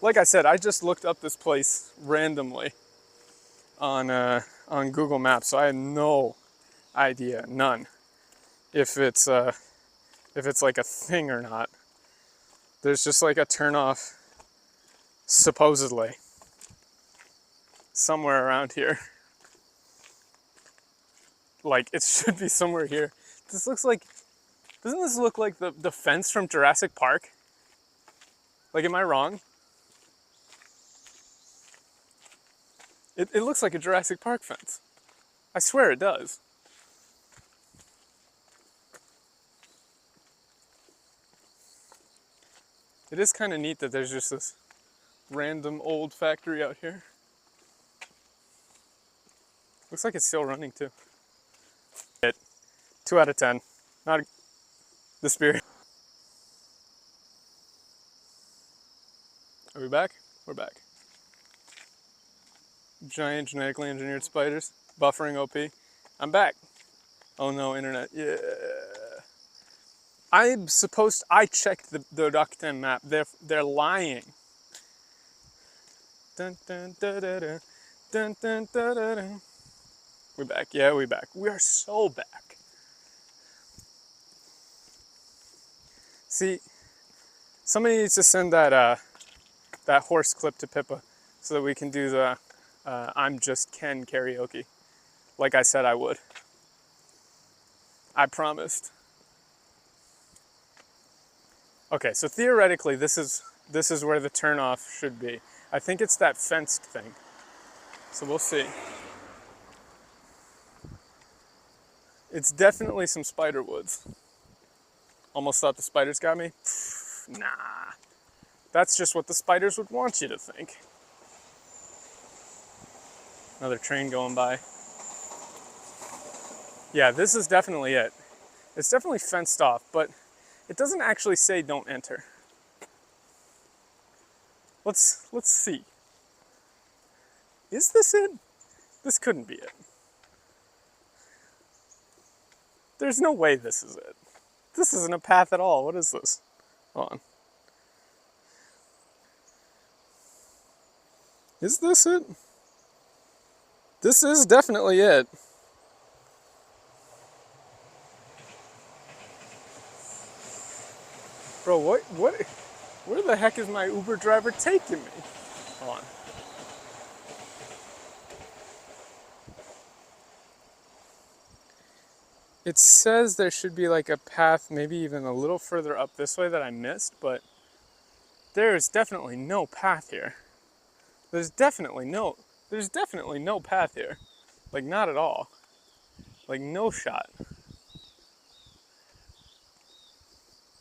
Like I said, I just looked up this place randomly on Google Maps, so I had no idea, none, if it's like a thing or not. There's just like a turn off, supposedly, somewhere around here. Like, it should be somewhere here. This looks like, doesn't this look like the fence from Jurassic Park? Like, am I wrong? It looks like a Jurassic Park fence. I swear it does. It is kind of neat that there's just this random old factory out here. Looks like it's still running too. 2 out of 10. Not the spirit. Are we back? We're back. Giant genetically engineered spiders. Buffering OP. I'm back. Oh no, internet. Yeah. I checked the Rakuten map. They're lying. Dun, dun, da, da, da. Dun, dun, da, da, da. We're back. Yeah, we're back. We are so back. See, somebody needs to send that horse clip to Pippa so that we can do the I'm Just Ken karaoke. Like I said I would. I promised. Okay, so theoretically this is where the turnoff should be. I think it's that fenced thing. So we'll see. It's definitely some spider woods. Almost thought the spiders got me. Nah. That's just what the spiders would want you to think. Another train going by. Yeah, this is definitely it. It's definitely fenced off, but it doesn't actually say don't enter. Let's see. Is this it? This couldn't be it. There's no way this is it. This isn't a path at all. What is this? Hold on. Is this it? This is definitely it. Bro, where the heck is my Uber driver taking me? Hold on. It says there should be like a path, maybe even a little further up this way that I missed, but there is definitely no path here. There's definitely no path here. Like, not at all. Like, no shot.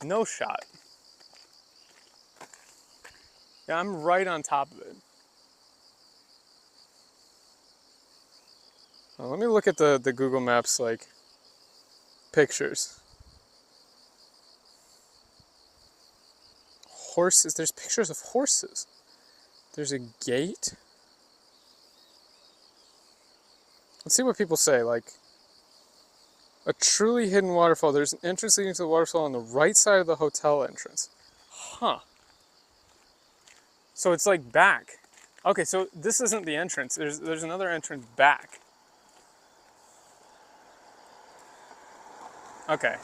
No shot. Yeah, I'm right on top of it. Well, let me look at the Google Maps, like, pictures. Horses, there's pictures of horses. There's a gate. Let's see what people say, like, a truly hidden waterfall. There's an entrance leading to the waterfall on the right side of the hotel entrance. Huh. So it's like back. Okay, so this isn't the entrance. There's another entrance back. Okay.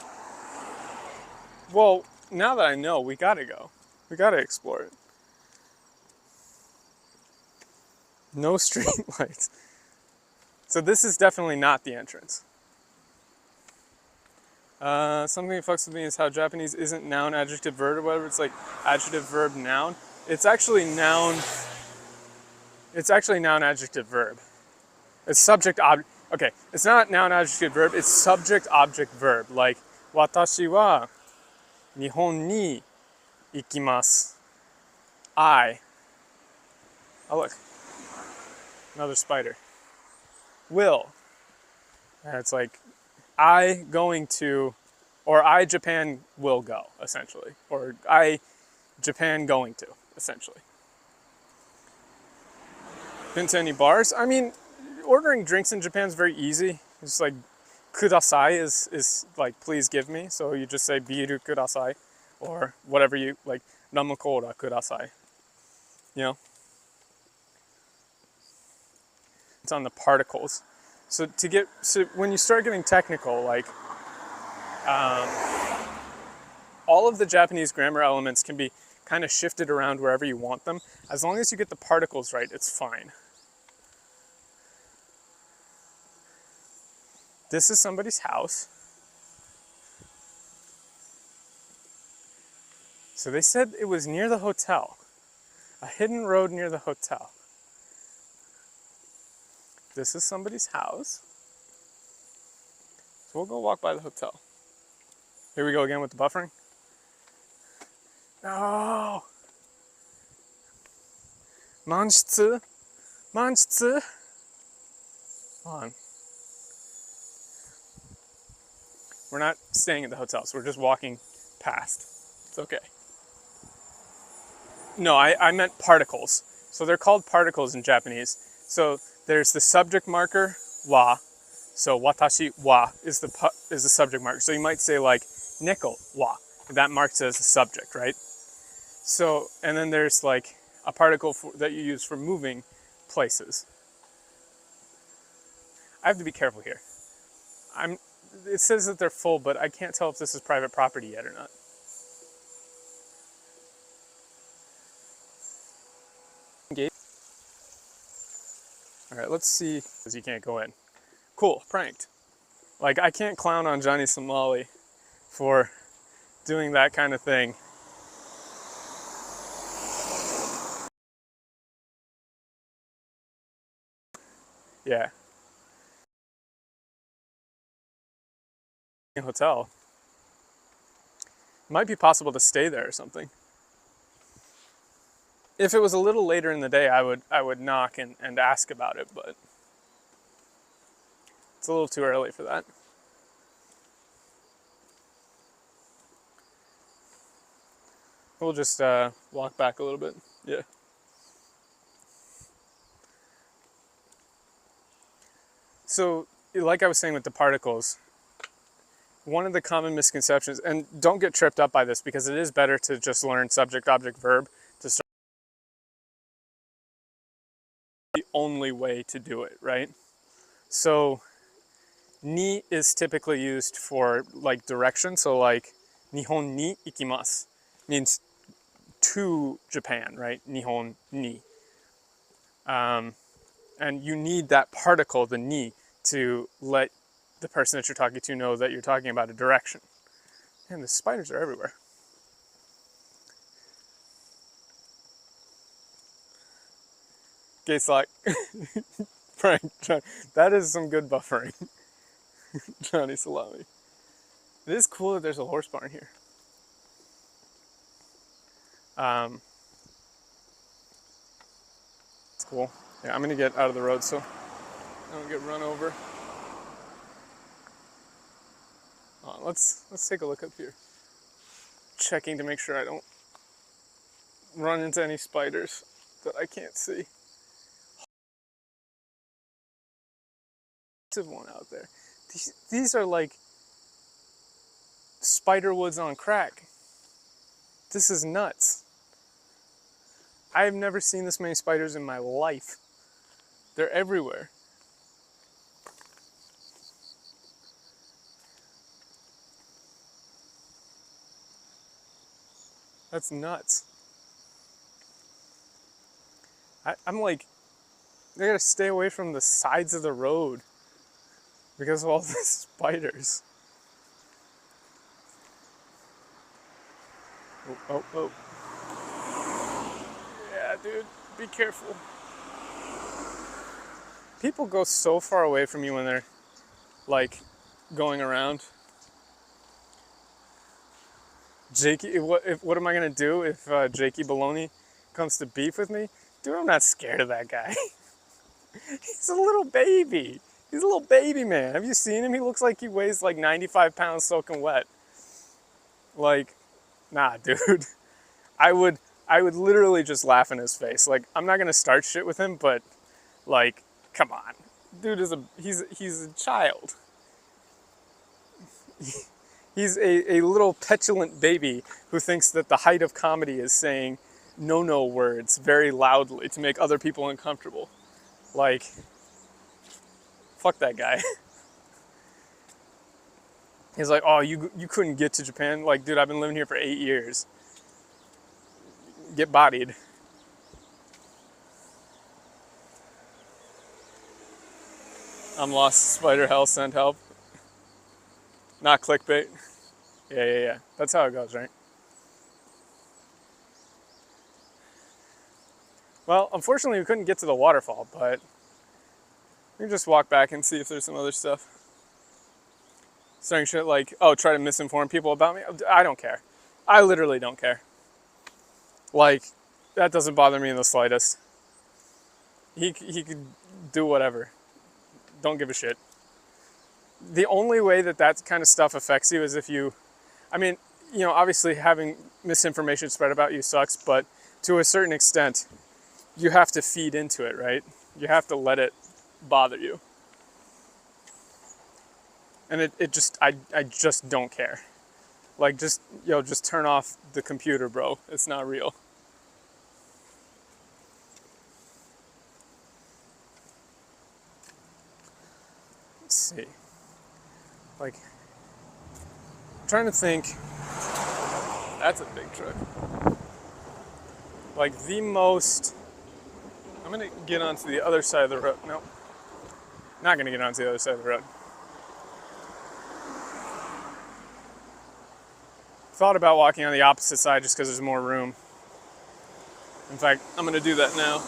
Well, now that I know, we gotta go. We gotta explore it. No street lights. So this is definitely not the entrance. Something that fucks with me is how Japanese isn't noun, adjective, verb, or whatever. It's like adjective, verb, noun. It's actually noun. It's actually noun, adjective, verb. It's subject, object. Okay, it's not noun, adjective, verb. It's subject, object, verb. Like, watashi wa Nihon ni ikimasu. I. Oh, look. Another spider. Will. And it's like, I going to, or I, Japan, will go, essentially. Or I, Japan, going to, essentially. Been to any bars? I mean, ordering drinks in Japan is very easy. It's like, kudasai is like, please give me. So you just say, biru kudasai. Or whatever you, like, namu kola kudasai. You know? It's on the particles. So when you start getting technical, like, all of the Japanese grammar elements can be kind of shifted around wherever you want them. As long as you get the particles right, it's fine. This is somebody's house. So they said it was near the hotel. A hidden road near the hotel. This is somebody's house. So we'll go walk by the hotel. Here we go again with the buffering. No! Manshitsu! Manshitsu! Hold on. We're not staying at the hotel, so we're just walking past. It's okay. No, I meant particles. So they're called particles in Japanese. So there's the subject marker, wa. So watashi wa is the subject marker. So you might say like neko wa. That marks it as a subject, right? So, and then there's like a particle that you use for moving places. I have to be careful here. It says that they're full, but I can't tell if this is private property yet or not. All right, let's see, because you can't go in. Cool, pranked. Like, I can't clown on Johnny Somali for doing that kind of thing. Yeah. Hotel. It might be possible to stay there or something. If it was a little later in the day, I would knock and ask about it, but it's a little too early for that. We'll just walk back a little bit. Yeah. So, like I was saying with the particles, one of the common misconceptions, and don't get tripped up by this because it is better to just learn subject, object, verb to start. The only way to do it, right? So, ni is typically used for like direction. So like, Nihon ni ikimasu means to Japan, right? Nihon ni. And you need that particle, the ni, to let the person that you're talking to know that you're talking about a direction. And the spiders are everywhere. Gates like, Frank, that is some good buffering. Johnny Salami. It is cool that there's a horse barn here. Um, it's cool. Yeah, I'm gonna get out of the road so I don't get run over. Let's take a look up here. Checking to make sure I don't run into any spiders that I can't see. There's one out there. These are like spider woods on crack. This is nuts. I have never seen this many spiders in my life. They're everywhere. That's nuts. I'm like, I gotta stay away from the sides of the road because of all the spiders. Oh. Yeah, dude, be careful. People go so far away from you when they're like going around. Jakey, what am I gonna do if Jakey Baloney comes to beef with me? Dude, I'm not scared of that guy. He's a little baby. He's a little baby man. Have you seen him? He looks like he weighs like 95 pounds soaking wet. Like, nah, dude. I would literally just laugh in his face. Like, I'm not gonna start shit with him, but like, come on. Dude is he's a child. He's a little petulant baby who thinks that the height of comedy is saying no words very loudly to make other people uncomfortable. Like, fuck that guy. He's like, oh, you couldn't get to Japan? Like, dude, I've been living here for 8 years. Get bodied. I'm lost, spider hell, send help. Not clickbait. Yeah. That's how it goes, right? Well, unfortunately, we couldn't get to the waterfall, but we can just walk back and see if there's some other stuff. Starting shit like, oh, try to misinform people about me? I don't care. I literally don't care. Like, that doesn't bother me in the slightest. He could do whatever. Don't give a shit. The only way that kind of stuff affects you is if you, I mean, you know, obviously having misinformation spread about you sucks, but to a certain extent, you have to feed into it, right? You have to let it bother you. And I just don't care. Like, just turn off the computer, bro. It's not real. Let's see. Like, I'm trying to think. That's a big truck. Like, the most. I'm gonna get onto the other side of the road. Nope. Not gonna get onto the other side of the road. Thought about walking on the opposite side just because there's more room. In fact, I'm gonna do that now.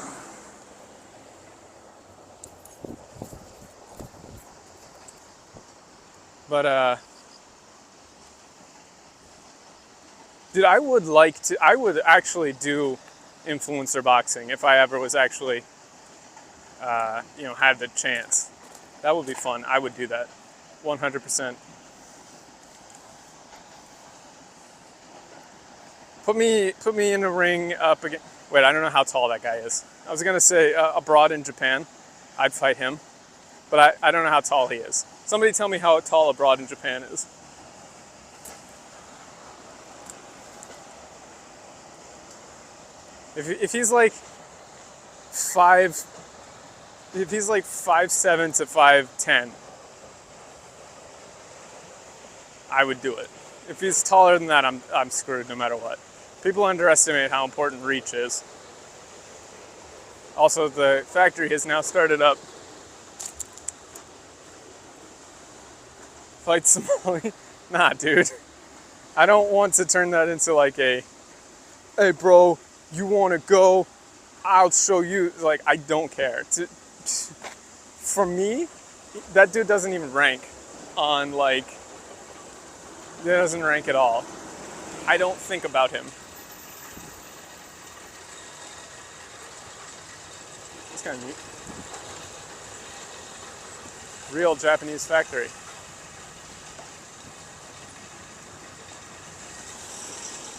But dude, I would actually do influencer boxing if I ever was actually, had the chance. That would be fun. I would do that, 100%. Put me in a ring up again. Wait, I don't know how tall that guy is. I was gonna say abroad in Japan, I'd fight him, but I don't know how tall he is. Somebody tell me how tall abroad in Japan is. If he's like 5'7" to 5'10", I would do it. If he's taller than that, I'm screwed no matter what. People underestimate how important reach is. Also, the factory has now started up. Fight Somali? Nah, dude. I don't want to turn that into like hey bro, you want to go? I'll show you. Like, I don't care. For me, that dude doesn't even rank on like. It doesn't rank at all. I don't think about him. kind of neat. Real Japanese factory.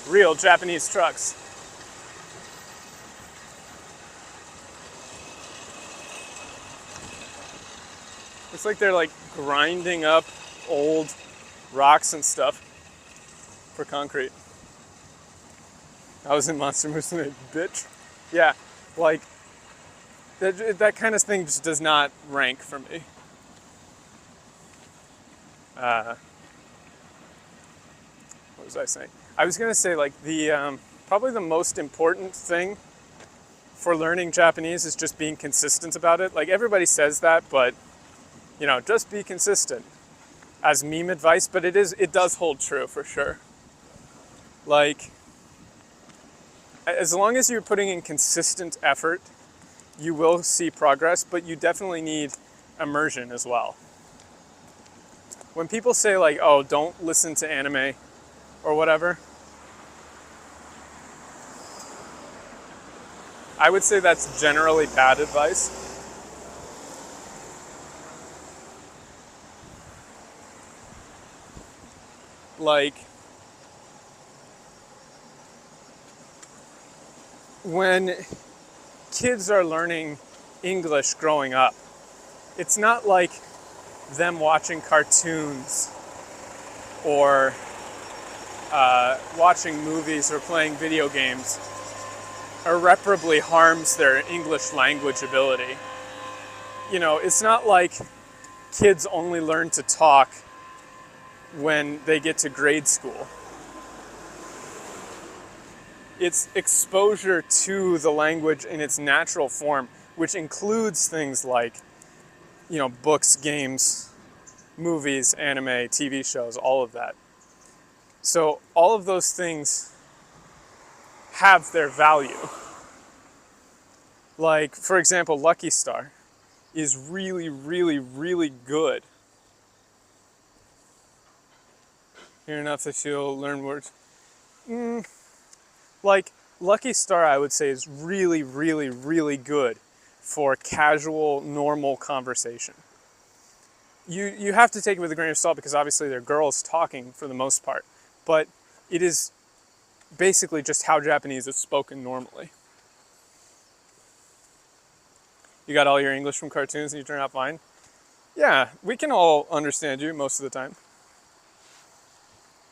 Real Japanese trucks. Looks like they're like grinding up old rocks and stuff for concrete. I was in Monster Musume, bitch. Yeah, like that kind of thing just does not rank for me. What was I saying? I was gonna say like the probably the most important thing for learning Japanese is just being consistent about it. Like everybody says that, but you know, just be consistent as meme advice, but it does hold true for sure. Like as long as you're putting in consistent effort, you will see progress, but you definitely need immersion as well. When people say like, oh, don't listen to anime or whatever, I would say that's generally bad advice. Like, when kids are learning English growing up, it's not like them watching cartoons or watching movies or playing video games irreparably harms their English language ability. You know, it's not like kids only learn to talk when they get to grade school. It's exposure to the language in its natural form, which includes things like, you know, books, games, movies, anime, TV shows, all of that. So all of those things have their value. Like, for example, Lucky Star is really, really, really good. Hear enough that you'll learn words. Like, Lucky Star, I would say, is really, really, really good for casual, normal conversation. You have to take it with a grain of salt because obviously they're girls talking for the most part, but it is basically just how Japanese is spoken normally. You got all your English from cartoons and you turn out fine? Yeah, we can all understand you most of the time.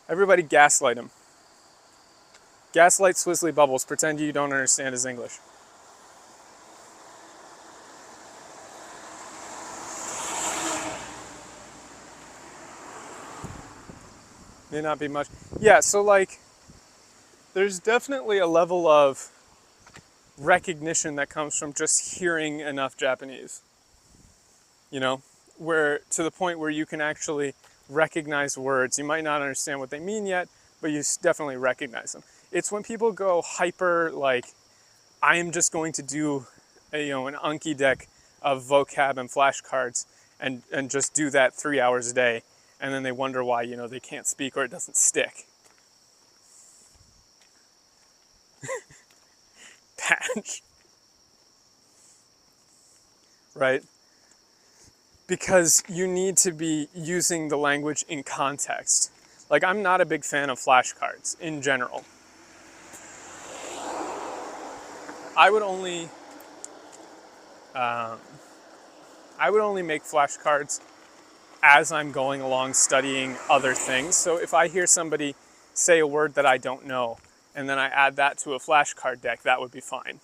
Everybody gaslight him. Gaslight Swizzly Bubbles, pretend you don't understand his English. May not be much. Yeah, so like, there's definitely a level of recognition that comes from just hearing enough Japanese. You know, where to the point where you can actually recognize words. You might not understand what they mean yet, but you definitely recognize them. It's when people go hyper, like, I am just going to do an Anki deck of vocab and flashcards and just do that 3 hours a day, and then they wonder why, they can't speak or it doesn't stick. Patch. Right? Because you need to be using the language in context. Like, I'm not a big fan of flashcards in general. I would only make flashcards as I'm going along studying other things. So if I hear somebody say a word that I don't know, and then I add that to a flashcard deck, that would be fine.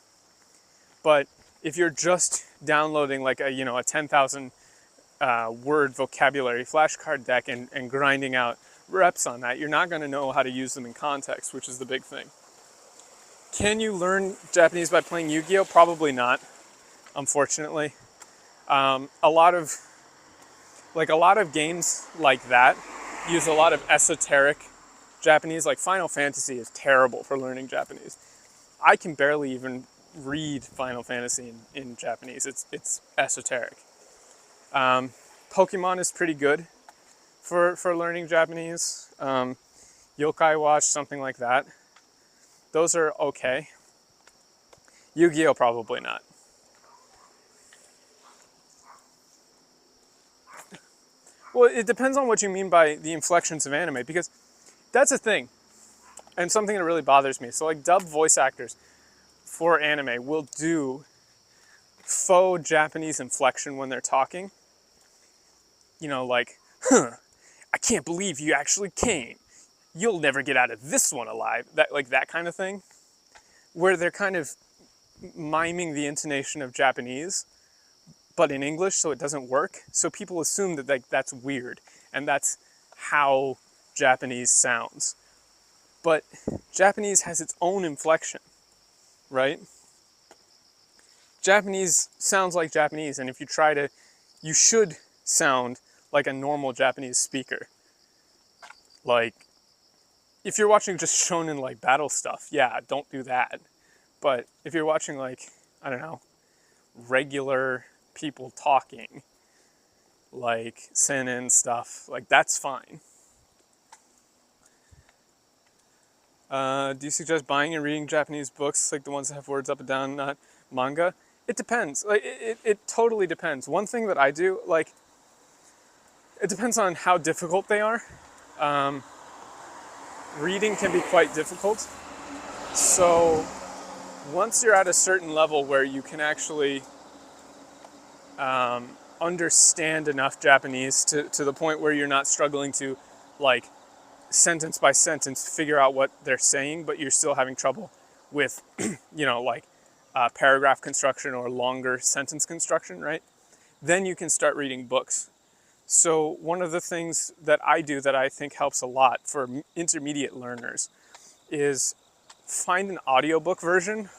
But if you're just downloading like a 10,000 word vocabulary flashcard deck and grinding out reps on that, you're not going to know how to use them in context, which is the big thing. Can you learn Japanese by playing Yu-Gi-Oh? Probably not, unfortunately. A lot of games like that use a lot of esoteric Japanese. Like Final Fantasy is terrible for learning Japanese. I can barely even read Final Fantasy in Japanese. It's esoteric. Pokemon is pretty good for learning Japanese. Yokai Watch, something like that. Those are okay. Yu-Gi-Oh! Probably not. Well, it depends on what you mean by the inflections of anime, because that's a thing, and something that really bothers me. So, like, dub voice actors for anime will do faux Japanese inflection when they're talking. You know, like, huh, I can't believe you actually came. You'll never get out of this one alive. That kind of thing, where they're kind of miming the intonation of Japanese, but in English, so it doesn't work. So people assume that like that's weird, and that's how Japanese sounds. But Japanese has its own inflection, right? Japanese sounds like Japanese, and if you try to, you should sound like a normal Japanese speaker. Like, if you're watching just shonen like battle stuff, yeah, don't do that. But if you're watching like, I don't know, regular people talking, like seinen stuff, like that's fine. Do you suggest buying and reading Japanese books, like the ones that have words up and down, not manga? It depends. Like it totally depends. One thing that I do, like, it depends on how difficult they are. Reading can be quite difficult. So once you're at a certain level where you can actually understand enough Japanese to the point where you're not struggling to, like, sentence by sentence figure out what they're saying, but you're still having trouble with, you know, like paragraph construction or longer sentence construction, right? Then you can start reading books. So one of the things that I do that I think helps a lot for intermediate learners is find an audiobook version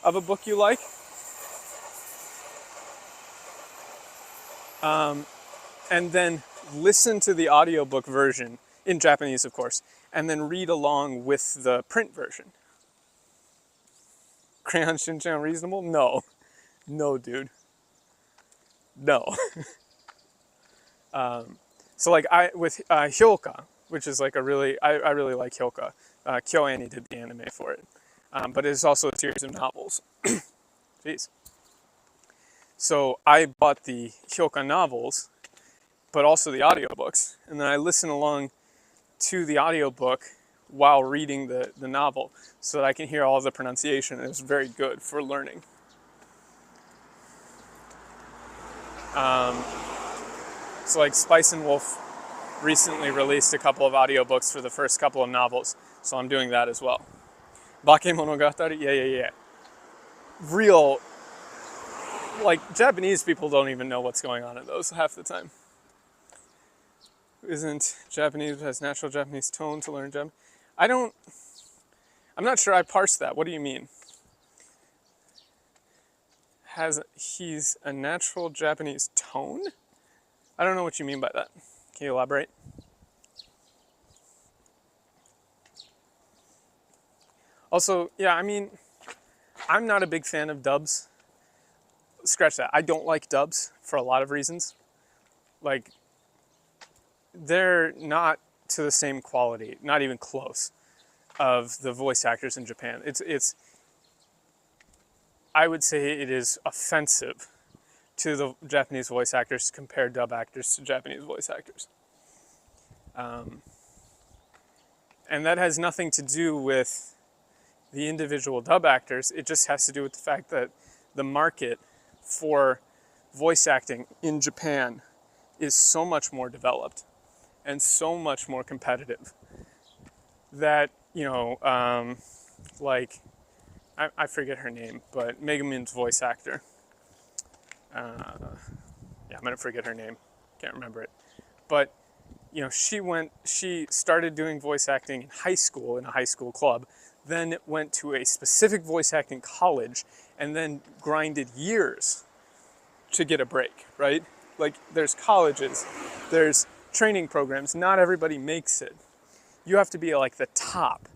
of a book you like. And then listen to the audiobook version, in Japanese of course, and then read along with the print version. Crayon Shin-chan reasonable? No. No, dude. No. So like with Hyoka, which is like I really like Hyoka. KyoAni did the anime for it. But it's also a series of novels. Jeez. So I bought the Hyoka novels, but also the audiobooks. And then I listen along to the audiobook while reading the novel so that I can hear all of the pronunciation. It was very good for learning. So like Spice and Wolf recently released a couple of audiobooks for the first couple of novels, so I'm doing that as well. Bakemonogatari, yeah. Real, like, Japanese people don't even know what's going on in those half the time. Isn't Japanese, has natural Japanese tone to learn Japanese? I'm not sure I parsed that. What do you mean? He's a natural Japanese tone? I don't know what you mean by that. Can you elaborate? Also, yeah, I mean, I'm not a big fan of dubs. Scratch that. I don't like dubs for a lot of reasons. Like, they're not to the same quality, not even close, of the voice actors in Japan. It's I would say it is offensive to the Japanese voice actors to compare dub actors to Japanese voice actors. And that has nothing to do with the individual dub actors. It just has to do with the fact that the market for voice acting in Japan is so much more developed and so much more competitive that, you know, like, I forget her name, but Megumin's voice actor. Yeah, I'm gonna forget her name. Can't remember it. But, you know, she started doing voice acting in high school, in a high school club, then went to a specific voice acting college, and then grinded years to get a break, right? Like, there's colleges, there's training programs, not everybody makes it. You have to be like the top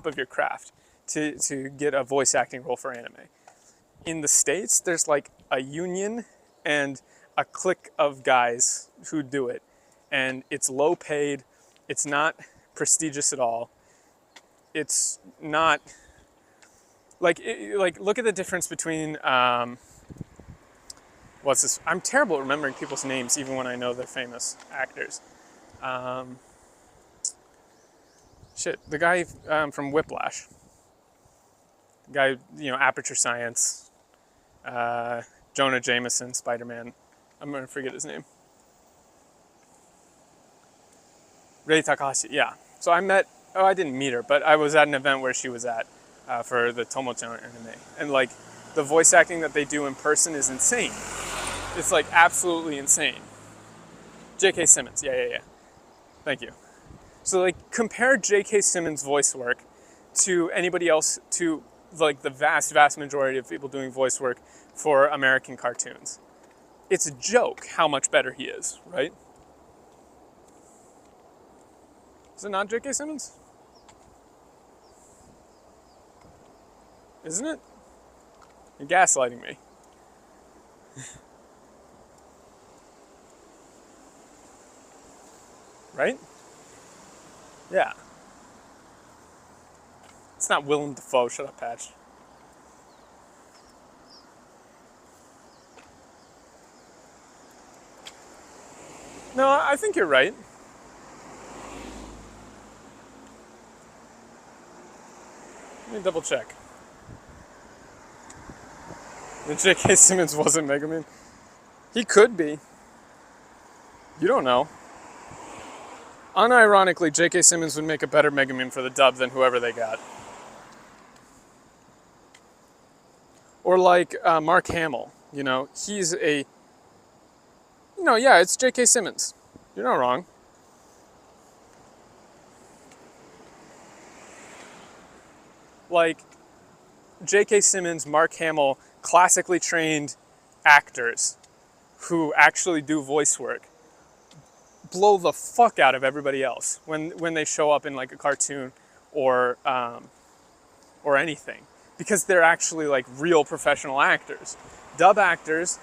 of your craft to get a voice acting role for anime. In the States, there's like a union and a clique of guys who do it. And it's low paid, it's not prestigious at all. It's not, like look at the difference between, what's this? I'm terrible at remembering people's names, even when I know they're famous actors. The guy from Whiplash. The guy, Aperture Science. Jonah Jameson, Spider-Man. I'm gonna forget his name. Rei Takahashi, yeah. So I didn't meet her, but I was at an event where she was at for the Tomo-chan anime. And like, the voice acting that they do in person is insane. It's like absolutely insane. J.K. Simmons, yeah. Thank you. So like, compare J.K. Simmons' voice work to anybody else, to like the vast majority of people doing voice work for American cartoons. It's a joke how much better he is, right? Is it not J.K. Simmons? Isn't it? You're gaslighting me. Right? Yeah. It's not Willem Dafoe. Shut up, Patch. No, I think you're right. Let me double check. And J.K. Simmons wasn't Megaman. He could be. You don't know. Unironically, J.K. Simmons would make a better Megaman for the dub than whoever they got. Or like Mark Hamill. He's a... it's J.K. Simmons. You're not wrong. Like, J.K. Simmons, Mark Hamill, classically trained actors who actually do voice work blow the fuck out of everybody else when they show up in like a cartoon or anything, because they're actually like real professional actors. Dub actors,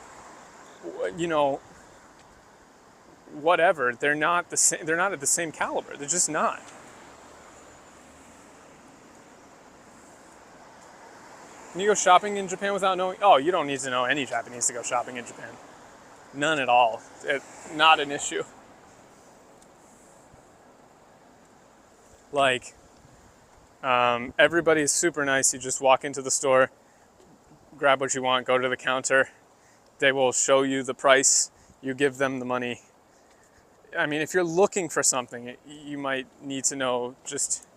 whatever, they're not the same. They're not at the same caliber. They're just not. Can you go shopping in Japan without knowing? Oh, you don't need to know any Japanese to go shopping in Japan. None at all. Not an issue. Like, everybody's super nice. You just walk into the store, grab what you want, go to the counter. They will show you the price. You give them the money. I mean, if you're looking for something, you might need to know just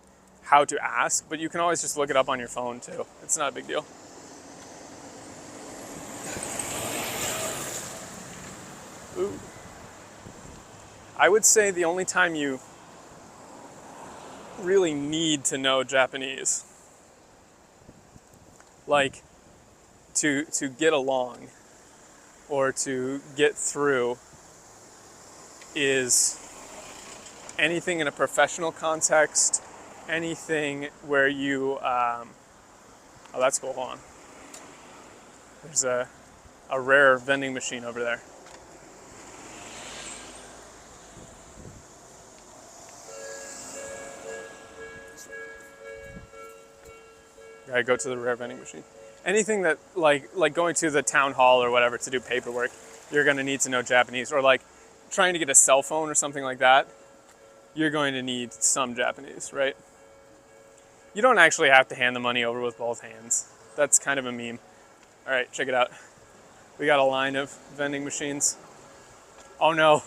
how to ask, but you can always just look it up on your phone too. It's not a big deal. Ooh. I would say the only time you really need to know Japanese, like to get along or to get through, is anything in a professional context, anything where you, oh, that's cool, hold on. There's a rare vending machine over there. Gotta go to the rare vending machine. Anything that, like going to the town hall or whatever to do paperwork, you're gonna need to know Japanese. Or like trying to get a cell phone or something like that, you're going to need some Japanese, right? You don't actually have to hand the money over with both hands. That's kind of a meme. All right, check it out. We got a line of vending machines. Oh no,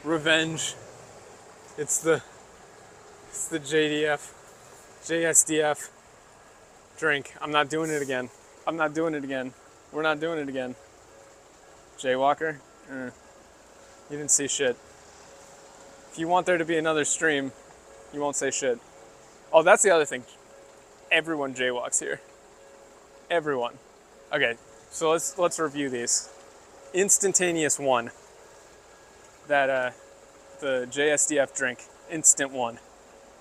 revenge. It's the JSDF drink. I'm not doing it again. I'm not doing it again. We're not doing it again. Jaywalker? You didn't see shit. If you want there to be another stream, you won't say shit. Oh, that's the other thing. Everyone jaywalks here. Everyone. Okay, so let's review these. Instantaneous one. That the JSDF drink, instant one.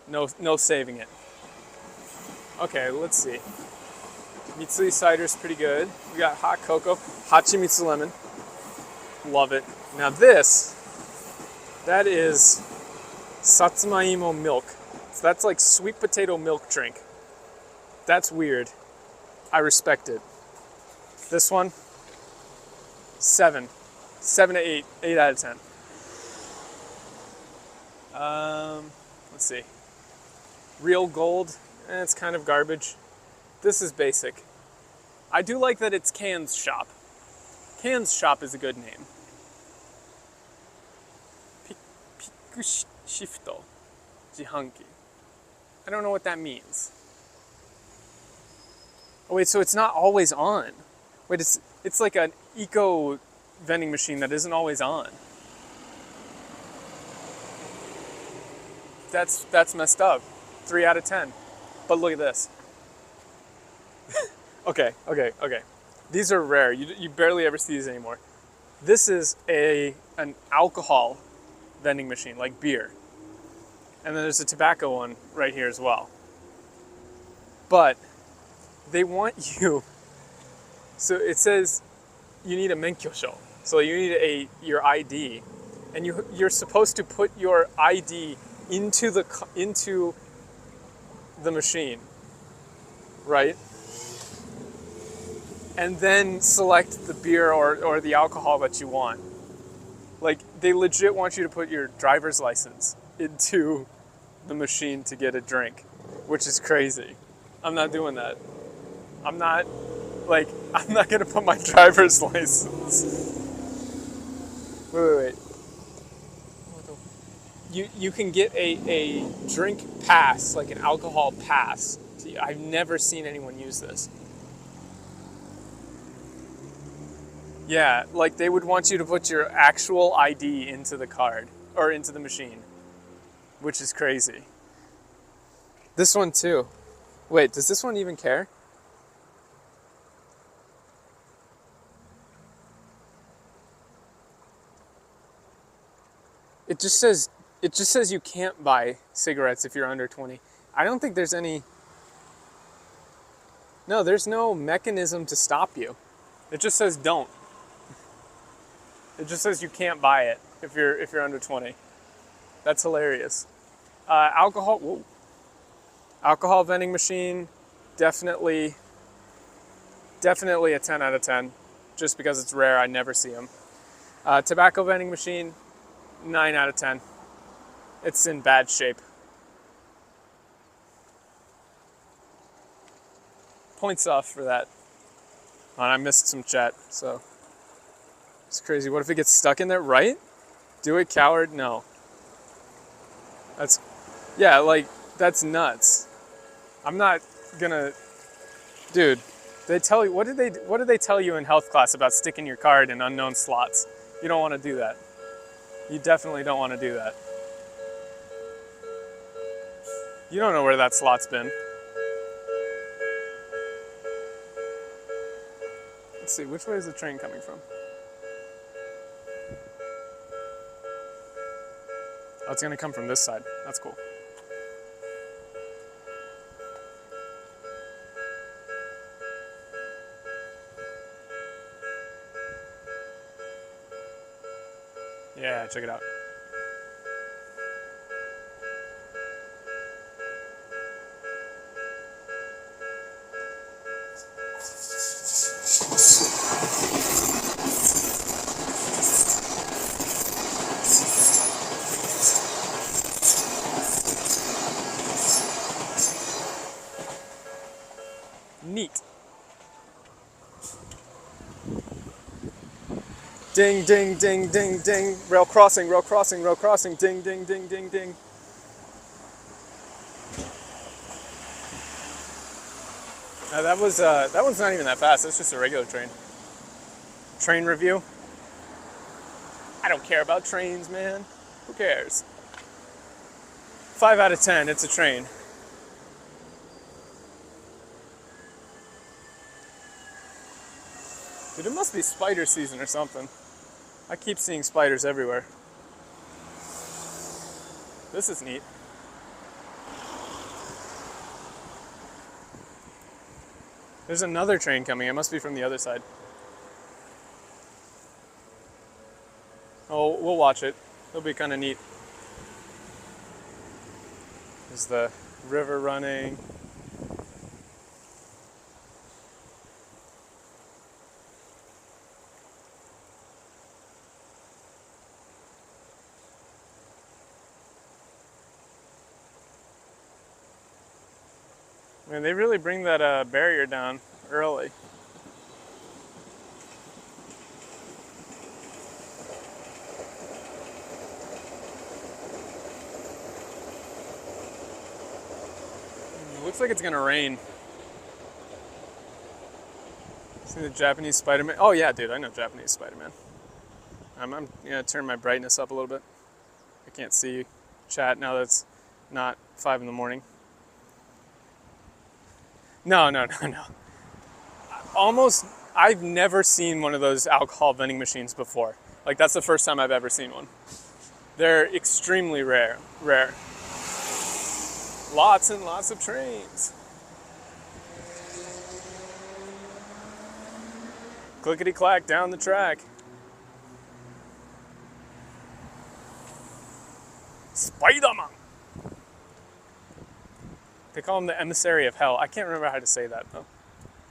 No saving it. Okay, let's see. Mitsui cider's pretty good. We got hot cocoa, Hachimitsu lemon. Love it. Now that is Satsumaimo milk. So that's like sweet potato milk drink. That's weird. I respect it. This one, 7. 7 to 8. 8 out of 10. Let's see. Real gold, it's kind of garbage. This is basic. I do like that it's Can's shop. Can's shop is a good name. Shifto Jihanki. I don't know what that means. Oh wait, so it's not always on. Wait, it's like an eco vending machine that isn't always on. That's messed up. 3 out of 10. But look at this. Okay. These are rare. You barely ever see these anymore. This is an alcohol vending machine, like beer. And then there's a tobacco one right here as well. But they want you, so it says you need a menkyosho. So you need your ID, and you're supposed to put your ID into the machine, right? And then select the beer or the alcohol that you want. Like, they legit want you to put your driver's license into the machine to get a drink, which is crazy. I'm not doing that. I'm not gonna put my driver's license. Wait. You can get a drink pass, like an alcohol pass. I've never seen anyone use this. Yeah, like they would want you to put your actual ID into the card, or into the machine, which is crazy. This one too. Wait, does this one even care? It just says you can't buy cigarettes if you're under 20. I don't think there's any. No, there's no mechanism to stop you. It just says don't. It just says you can't buy it if you're under 20. That's hilarious. Alcohol vending machine, definitely a 10 out of 10, just because it's rare. I never see them. Tobacco vending machine, 9 out of 10. It's in bad shape. Points off for that. Oh, and I missed some chat, so it's crazy. What if it gets stuck in there, right? Do it, coward? No. That's nuts. I'm not gonna, dude. They tell you what did they tell you in health class about sticking your card in unknown slots? You don't want to do that. You definitely don't want to do that. You don't know where that slot's been. Let's see, which way is the train coming from? Oh, it's gonna come from this side. That's cool. Yeah, check it out. Neat. Ding, ding, ding, ding, ding. Rail crossing, rail crossing, rail crossing. Ding, ding, ding, ding, ding. That one's not even that fast. That's just a regular train. Train review. I don't care about trains, man. Who cares? 5 out of 10. It's a train. Dude, it must be spider season or something. I keep seeing spiders everywhere. This is neat. There's another train coming. It must be from the other side. Oh, we'll watch it. It'll be kind of neat. There's the river running. I mean, they really bring that barrier down early. It looks like it's gonna rain. See the Japanese Spider-Man? Oh yeah, dude, I know Japanese Spider-Man. I'm gonna turn my brightness up a little bit. I can't see chat now that it's not 5 in the morning. No. Almost, I've never seen one of those alcohol vending machines before. Like, that's the first time I've ever seen one. They're extremely rare. Lots and lots of trains. Clickety-clack down the track. Spider-Man! They call him the emissary of hell. I can't remember how to say that, though.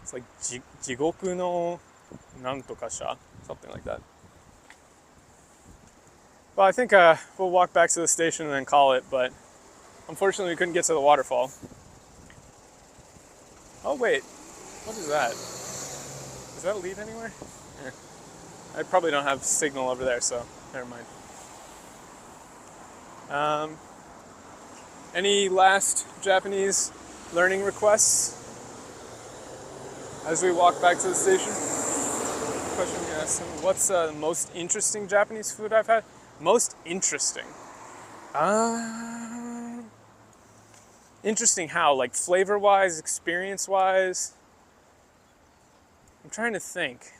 It's like Jigoku no Nantokasha, something like that. Well, I think we'll walk back to the station and then call it, but unfortunately we couldn't get to the waterfall. Oh wait, what is that? Does that lead anywhere? I probably don't have signal over there, so never mind. Any last Japanese learning requests as we walk back to the station? Question I'm gonna ask them, what's the most interesting Japanese food I've had? Most interesting? Interesting how? Like flavor-wise, experience-wise? I'm trying to think.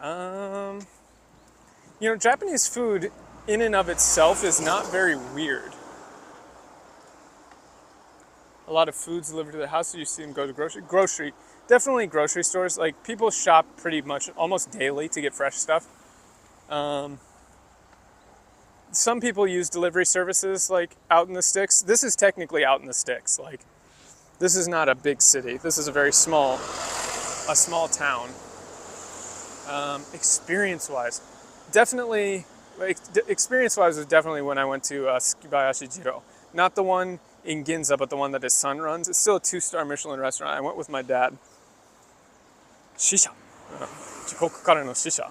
You know, Japanese food in and of itself is not very weird. A lot of food's delivered to the house. So you see them go to grocery. Definitely grocery stores. Like, people shop pretty much almost daily to get fresh stuff. Some people use delivery services, like out in the sticks. This is technically out in the sticks. Like, this is not a big city. This is a small town. Experience-wise, definitely. Experience-wise was definitely when I went to Tsukibayashi Jiro. Not the one in Ginza, but the one that his son runs. It's still a 2-star Michelin restaurant. I went with my dad. Shisha. Jikoku kare no shisha.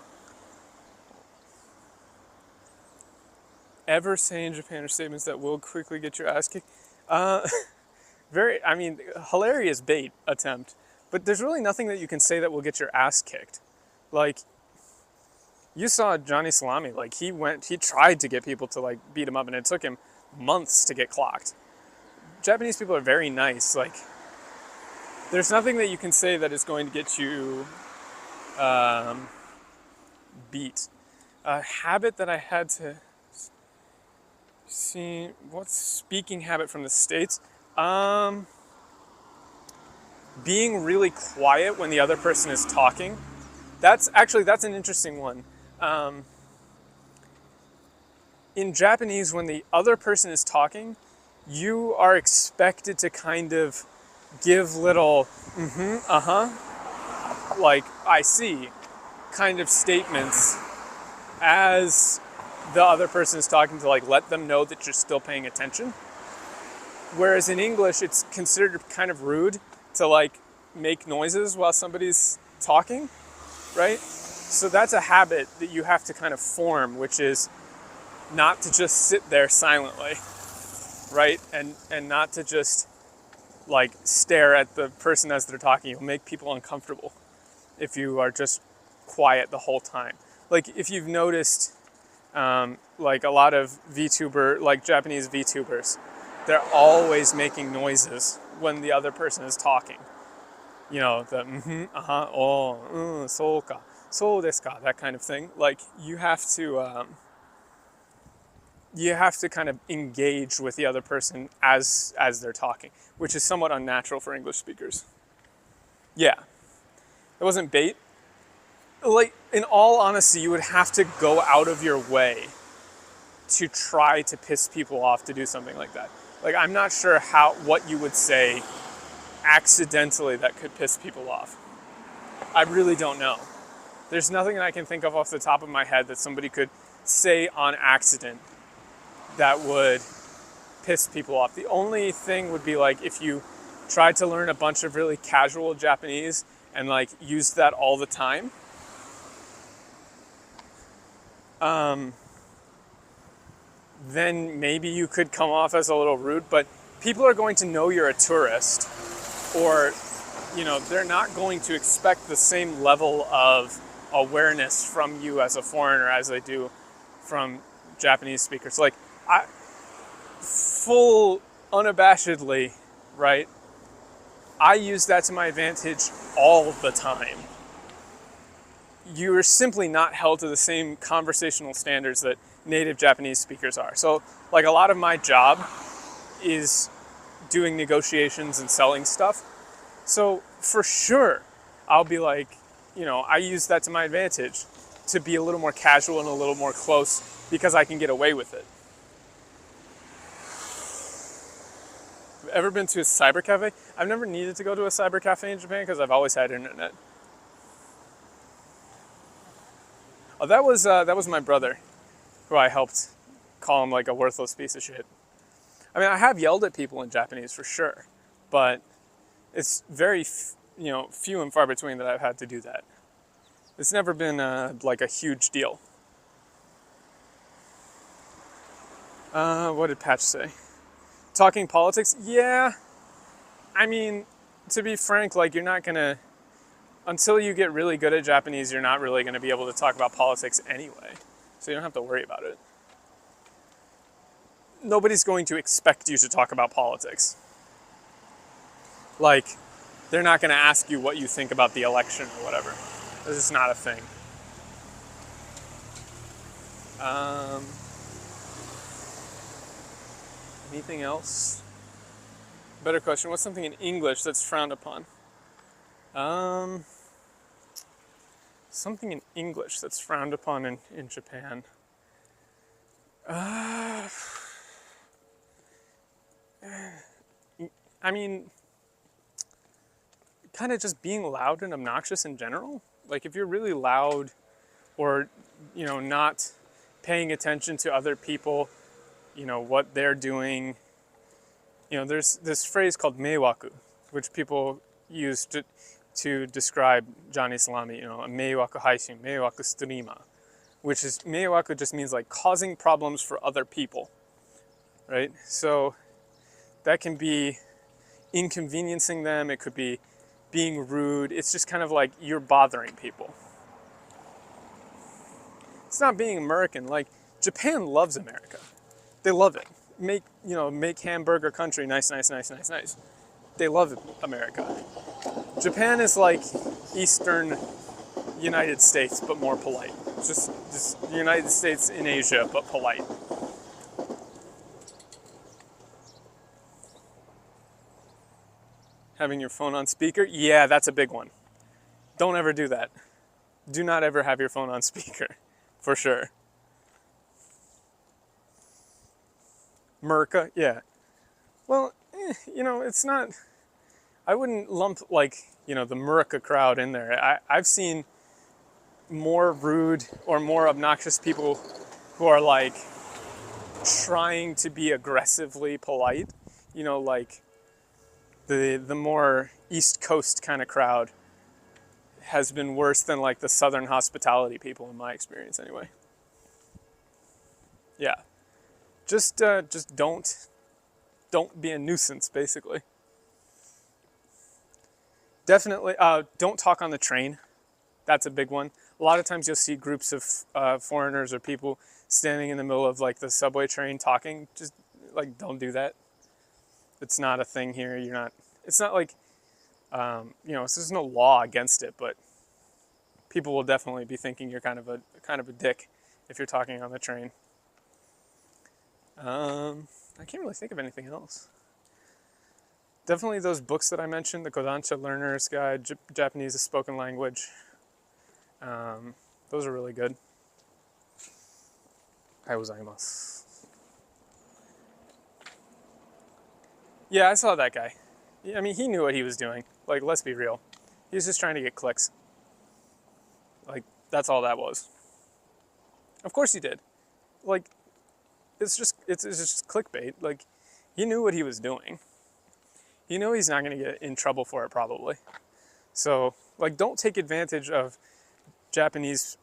Ever say in Japan are statements that will quickly get your ass kicked? Hilarious bait attempt. But there's really nothing that you can say that will get your ass kicked. Like, you saw Johnny Salami. Like, he tried to get people to, like, beat him up, and it took him months to get clocked. Japanese people are very nice. Like, there's nothing that you can say that is going to get you beat. A habit that I had to see, what's speaking habit from the States? Being really quiet when the other person is talking. That's an interesting one. In Japanese, when the other person is talking, you are expected to kind of give little, like, I see, kind of statements as the other person is talking, to, like, let them know that you're still paying attention. Whereas in English, it's considered kind of rude to, like, make noises while somebody's talking, right? So that's a habit that you have to kind of form, which is not to just sit there silently, right? And not to just, like, stare at the person as they're talking. You'll make people uncomfortable if you are just quiet the whole time. Like, if you've noticed, like, a lot of Japanese VTubers, they're always making noises when the other person is talking. You know, the so ka, so desu ka, that kind of thing. Like, you have to kind of engage with the other person as they're talking, which is somewhat unnatural for English speakers. Yeah, it wasn't bait. Like, in all honesty, you would have to go out of your way to try to piss people off to do something like that. Like, I'm not sure what you would say accidentally that could piss people off. I really don't know. There's nothing that I can think of off the top of my head that somebody could say on accident that would piss people off. The only thing would be like if you tried to learn a bunch of really casual Japanese and like used that all the time. Then maybe you could come off as a little rude, but people are going to know you're a tourist, or, they're not going to expect the same level of awareness from you as a foreigner as they do from Japanese speakers. Like, full unabashedly, right? I use that to my advantage all the time. You're simply not held to the same conversational standards that native Japanese speakers are. So, like, a lot of my job is doing negotiations and selling stuff. So, for sure, I'll be like, I use that to my advantage to be a little more casual and a little more close because I can get away with it. Have you ever been to a cyber cafe? I've never needed to go to a cyber cafe in Japan because I've always had internet. Oh, that was my brother, who I helped call him like a worthless piece of shit. I mean, I have yelled at people in Japanese for sure, but it's very, few and far between that I've had to do that. It's never been like a huge deal. What did Patch say? Talking politics? Yeah. I mean, to be frank, like, you're not gonna, until you get really good at Japanese, you're not really gonna be able to talk about politics anyway. So you don't have to worry about it. Nobody's going to expect you to talk about politics. Like, they're not gonna ask you what you think about the election or whatever. This is not a thing. Anything else? Better question. What's something in English that's frowned upon? Something in English that's frowned upon in Japan. I mean, kind of just being loud and obnoxious in general. Like, if you're really loud or, not paying attention to other people, what they're doing. There's this phrase called meiwaku, which people use to describe Johnny Salami, a meiwaku haishin, meiwaku streamer, which is, meiwaku just means like causing problems for other people, right? So that can be inconveniencing them, it could be being rude, it's just kind of like you're bothering people. It's not being American, like Japan loves America. They love it. Make hamburger country nice, nice, nice, nice, nice. They love America. Japan is like Eastern United States, but more polite. Just the United States in Asia, but polite. Having your phone on speaker? Yeah, that's a big one. Don't ever do that. Do not ever have your phone on speaker, for sure. Merca, yeah. Well, it's not, I wouldn't lump like, the Merca crowd in there. I've seen more rude or more obnoxious people who are like trying to be aggressively polite, like the more East Coast kind of crowd has been worse than like the Southern hospitality people in my experience anyway. Yeah. Just don't be a nuisance, basically. Definitely, don't talk on the train. That's a big one. A lot of times you'll see groups of foreigners or people standing in the middle of like the subway train talking. Just like, don't do that. It's not a thing here. It's not like, there's no law against it, but people will definitely be thinking you're kind of a dick if you're talking on the train. I can't really think of anything else. Definitely those books that I mentioned, the Kodansha Learner's Guide, Japanese as Spoken Language. Those are really good. Ohayou gozaimasu. Yeah, I saw that guy. I mean, he knew what he was doing. Like, let's be real. He was just trying to get clicks. Like, that's all that was. Of course he did. Like, it's just clickbait. Like, He knew what he was doing. He knew he's not going to get in trouble for it probably. So, like, don't take advantage of Japanese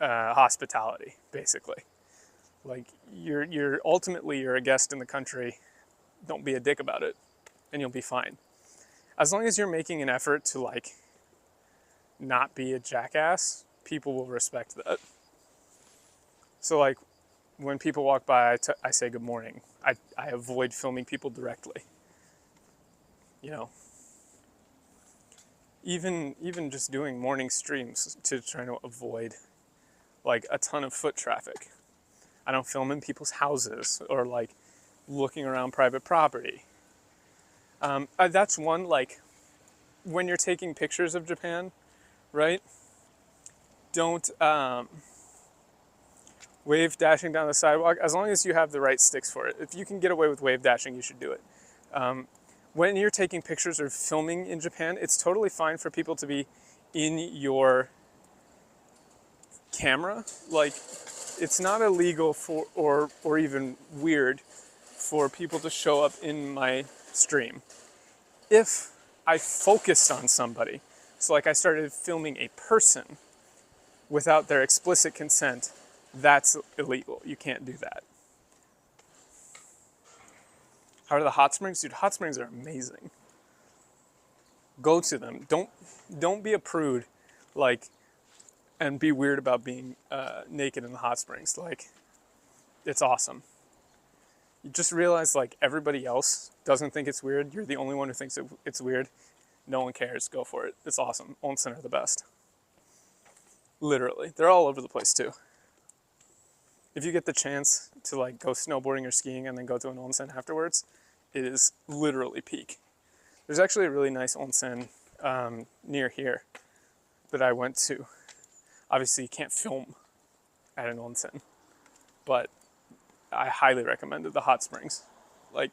hospitality, basically. Like, you're ultimately you're a guest in the country. Don't be a dick about it, and you'll be fine. As long as you're making an effort to, like, not be a jackass, people will respect that. So, like, when people walk by, I say good morning. I avoid filming people directly. You know, even just doing morning streams to try to avoid, like, a ton of foot traffic. I don't film in people's houses or, like, looking around private property. That's one, like, when you're taking pictures of Japan, right? Don't wave dashing down the sidewalk, as long as you have the right sticks for it. If you can get away with wave dashing, you should do it. When you're taking pictures or filming in Japan, it's totally fine for people to be in your camera. Like, it's not illegal for, or even weird for people to show up in my stream. If I focused on somebody, so like I started filming a person without their explicit consent, that's illegal. You can't do that. How are the hot springs? Dude, hot springs are amazing. Go to them. Don't be a prude, like, and be weird about being naked in the hot springs. Like, it's awesome. You just realize, like, everybody else doesn't think it's weird. You're the only one who thinks it's weird. No one cares. Go for it. It's awesome. Onsen are the best. Literally. They're all over the place, too. If you get the chance to, like, go snowboarding or skiing and then go to an onsen afterwards, it is literally peak. There's actually a really nice onsen near here that I went to. Obviously, you can't film at an onsen, but I highly recommended the hot springs. Like,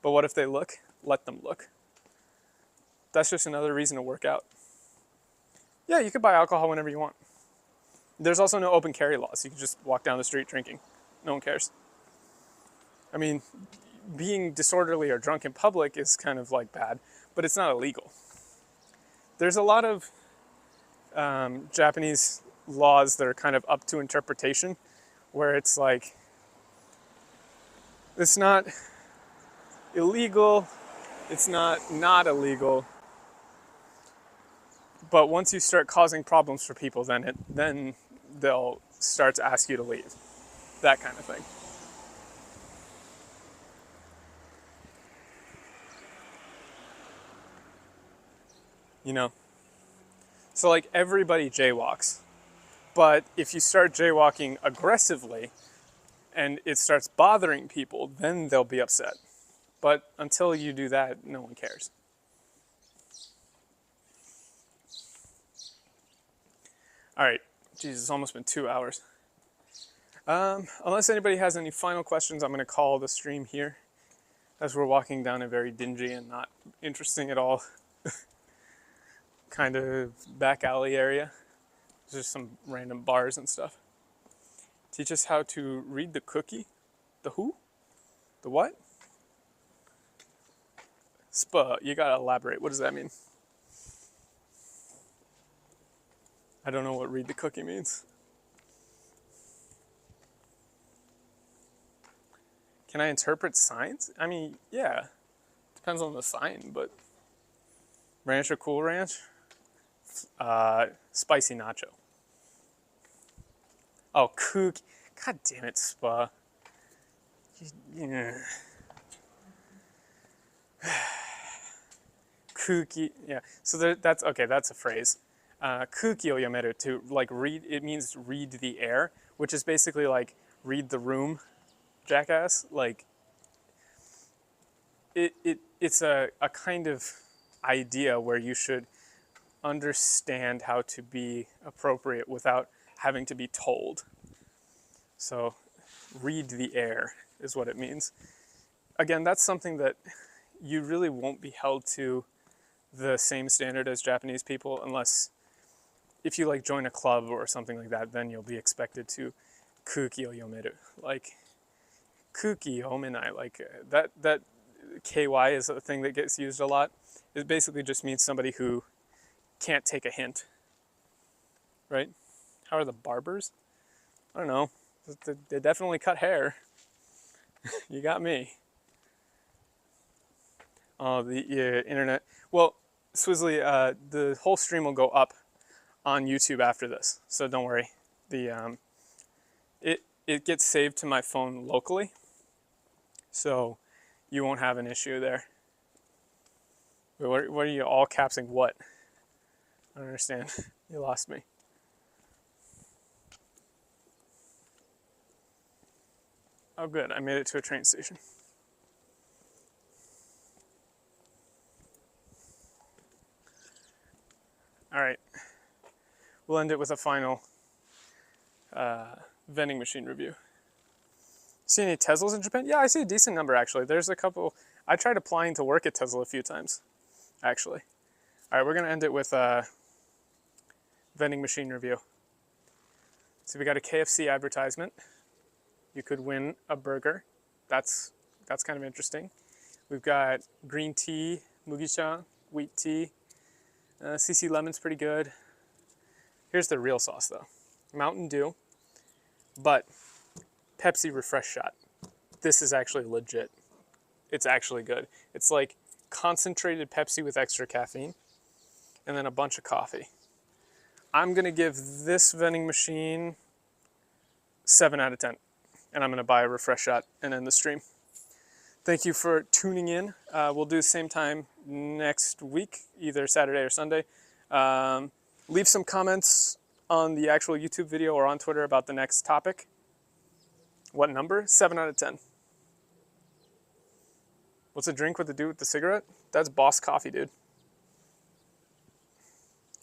but what if they look? Let them look. That's just another reason to work out. Yeah, you could buy alcohol whenever you want. There's also no open carry laws. You can just walk down the street drinking. No one cares. I mean, being disorderly or drunk in public is kind of, like, bad, but it's not illegal. There's a lot of Japanese laws that are kind of up to interpretation, where it's like, it's not illegal, it's not illegal, but once you start causing problems for people, then they'll start to ask you to leave. That kind of thing. You know? So, like, everybody jaywalks. But if you start jaywalking aggressively and it starts bothering people, then they'll be upset. But until you do that, no one cares. All right. Jesus, it's almost been 2 hours. Unless anybody has any final questions, I'm going to call the stream here, as we're walking down a very dingy and not interesting at all kind of back alley area. There's just some random bars and stuff. Teach us how to read the cookie? The who? The what? You gotta elaborate. What does that mean? I don't know what read the cookie means. Can I interpret signs? I mean, yeah. Depends on the sign, but ranch or Cool Ranch? Spicy nacho. Oh, cookie. God damn it, Spa. Yeah. Cookie. Yeah. So that's okay. That's a phrase. Kuki o yameru, to, like, read. It means read the air, which is basically like read the room, jackass. Like, it's a kind of idea where you should understand how to be appropriate without having to be told. So, read the air is what it means. Again, that's something that you really won't be held to the same standard as Japanese people, unless if you, like, join a club or something like that, then you'll be expected to kuki o yomeru. Like, Kuki hominai, like that KY is a thing that gets used a lot. It basically just means somebody who can't take a hint, right? How are the barbers? I don't know. They definitely cut hair. You got me. Oh, the internet. Well, Swizzly, the whole stream will go up on YouTube after this, so don't worry. The it gets saved to my phone locally, so you won't have an issue there. What are you all capsing? What? I don't understand. You lost me. Oh, good. I made it to a train station. All right. We'll end it with a final vending machine review. See any Teslas in Japan? Yeah, I see a decent number actually. There's a couple. I tried applying to work at Tesla a few times, actually. All right, we're gonna end it with a vending machine review. So we got a KFC advertisement. You could win a burger. That's kind of interesting. We've got green tea, mugisha, wheat tea. CC Lemon's pretty good. Here's the real sauce though. Mountain Dew, but Pepsi Refresh Shot. This is actually legit. It's actually good. It's like concentrated Pepsi with extra caffeine and then a bunch of coffee. I'm gonna give this vending machine 7 out of 10. And I'm gonna buy a Refresh Shot and end the stream. Thank you for tuning in. We'll do the same time next week, either Saturday or Sunday. Leave some comments on the actual YouTube video or on Twitter about the next topic. What number? 7 out of 10. What's a drink with the dude with the cigarette? That's Boss Coffee, dude.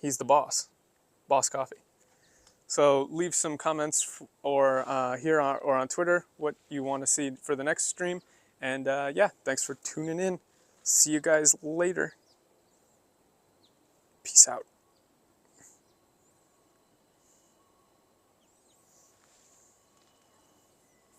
He's the boss. Boss Coffee. So leave some comments or here or on Twitter what you want to see for the next stream. And yeah, thanks for tuning in. See you guys later. Peace out.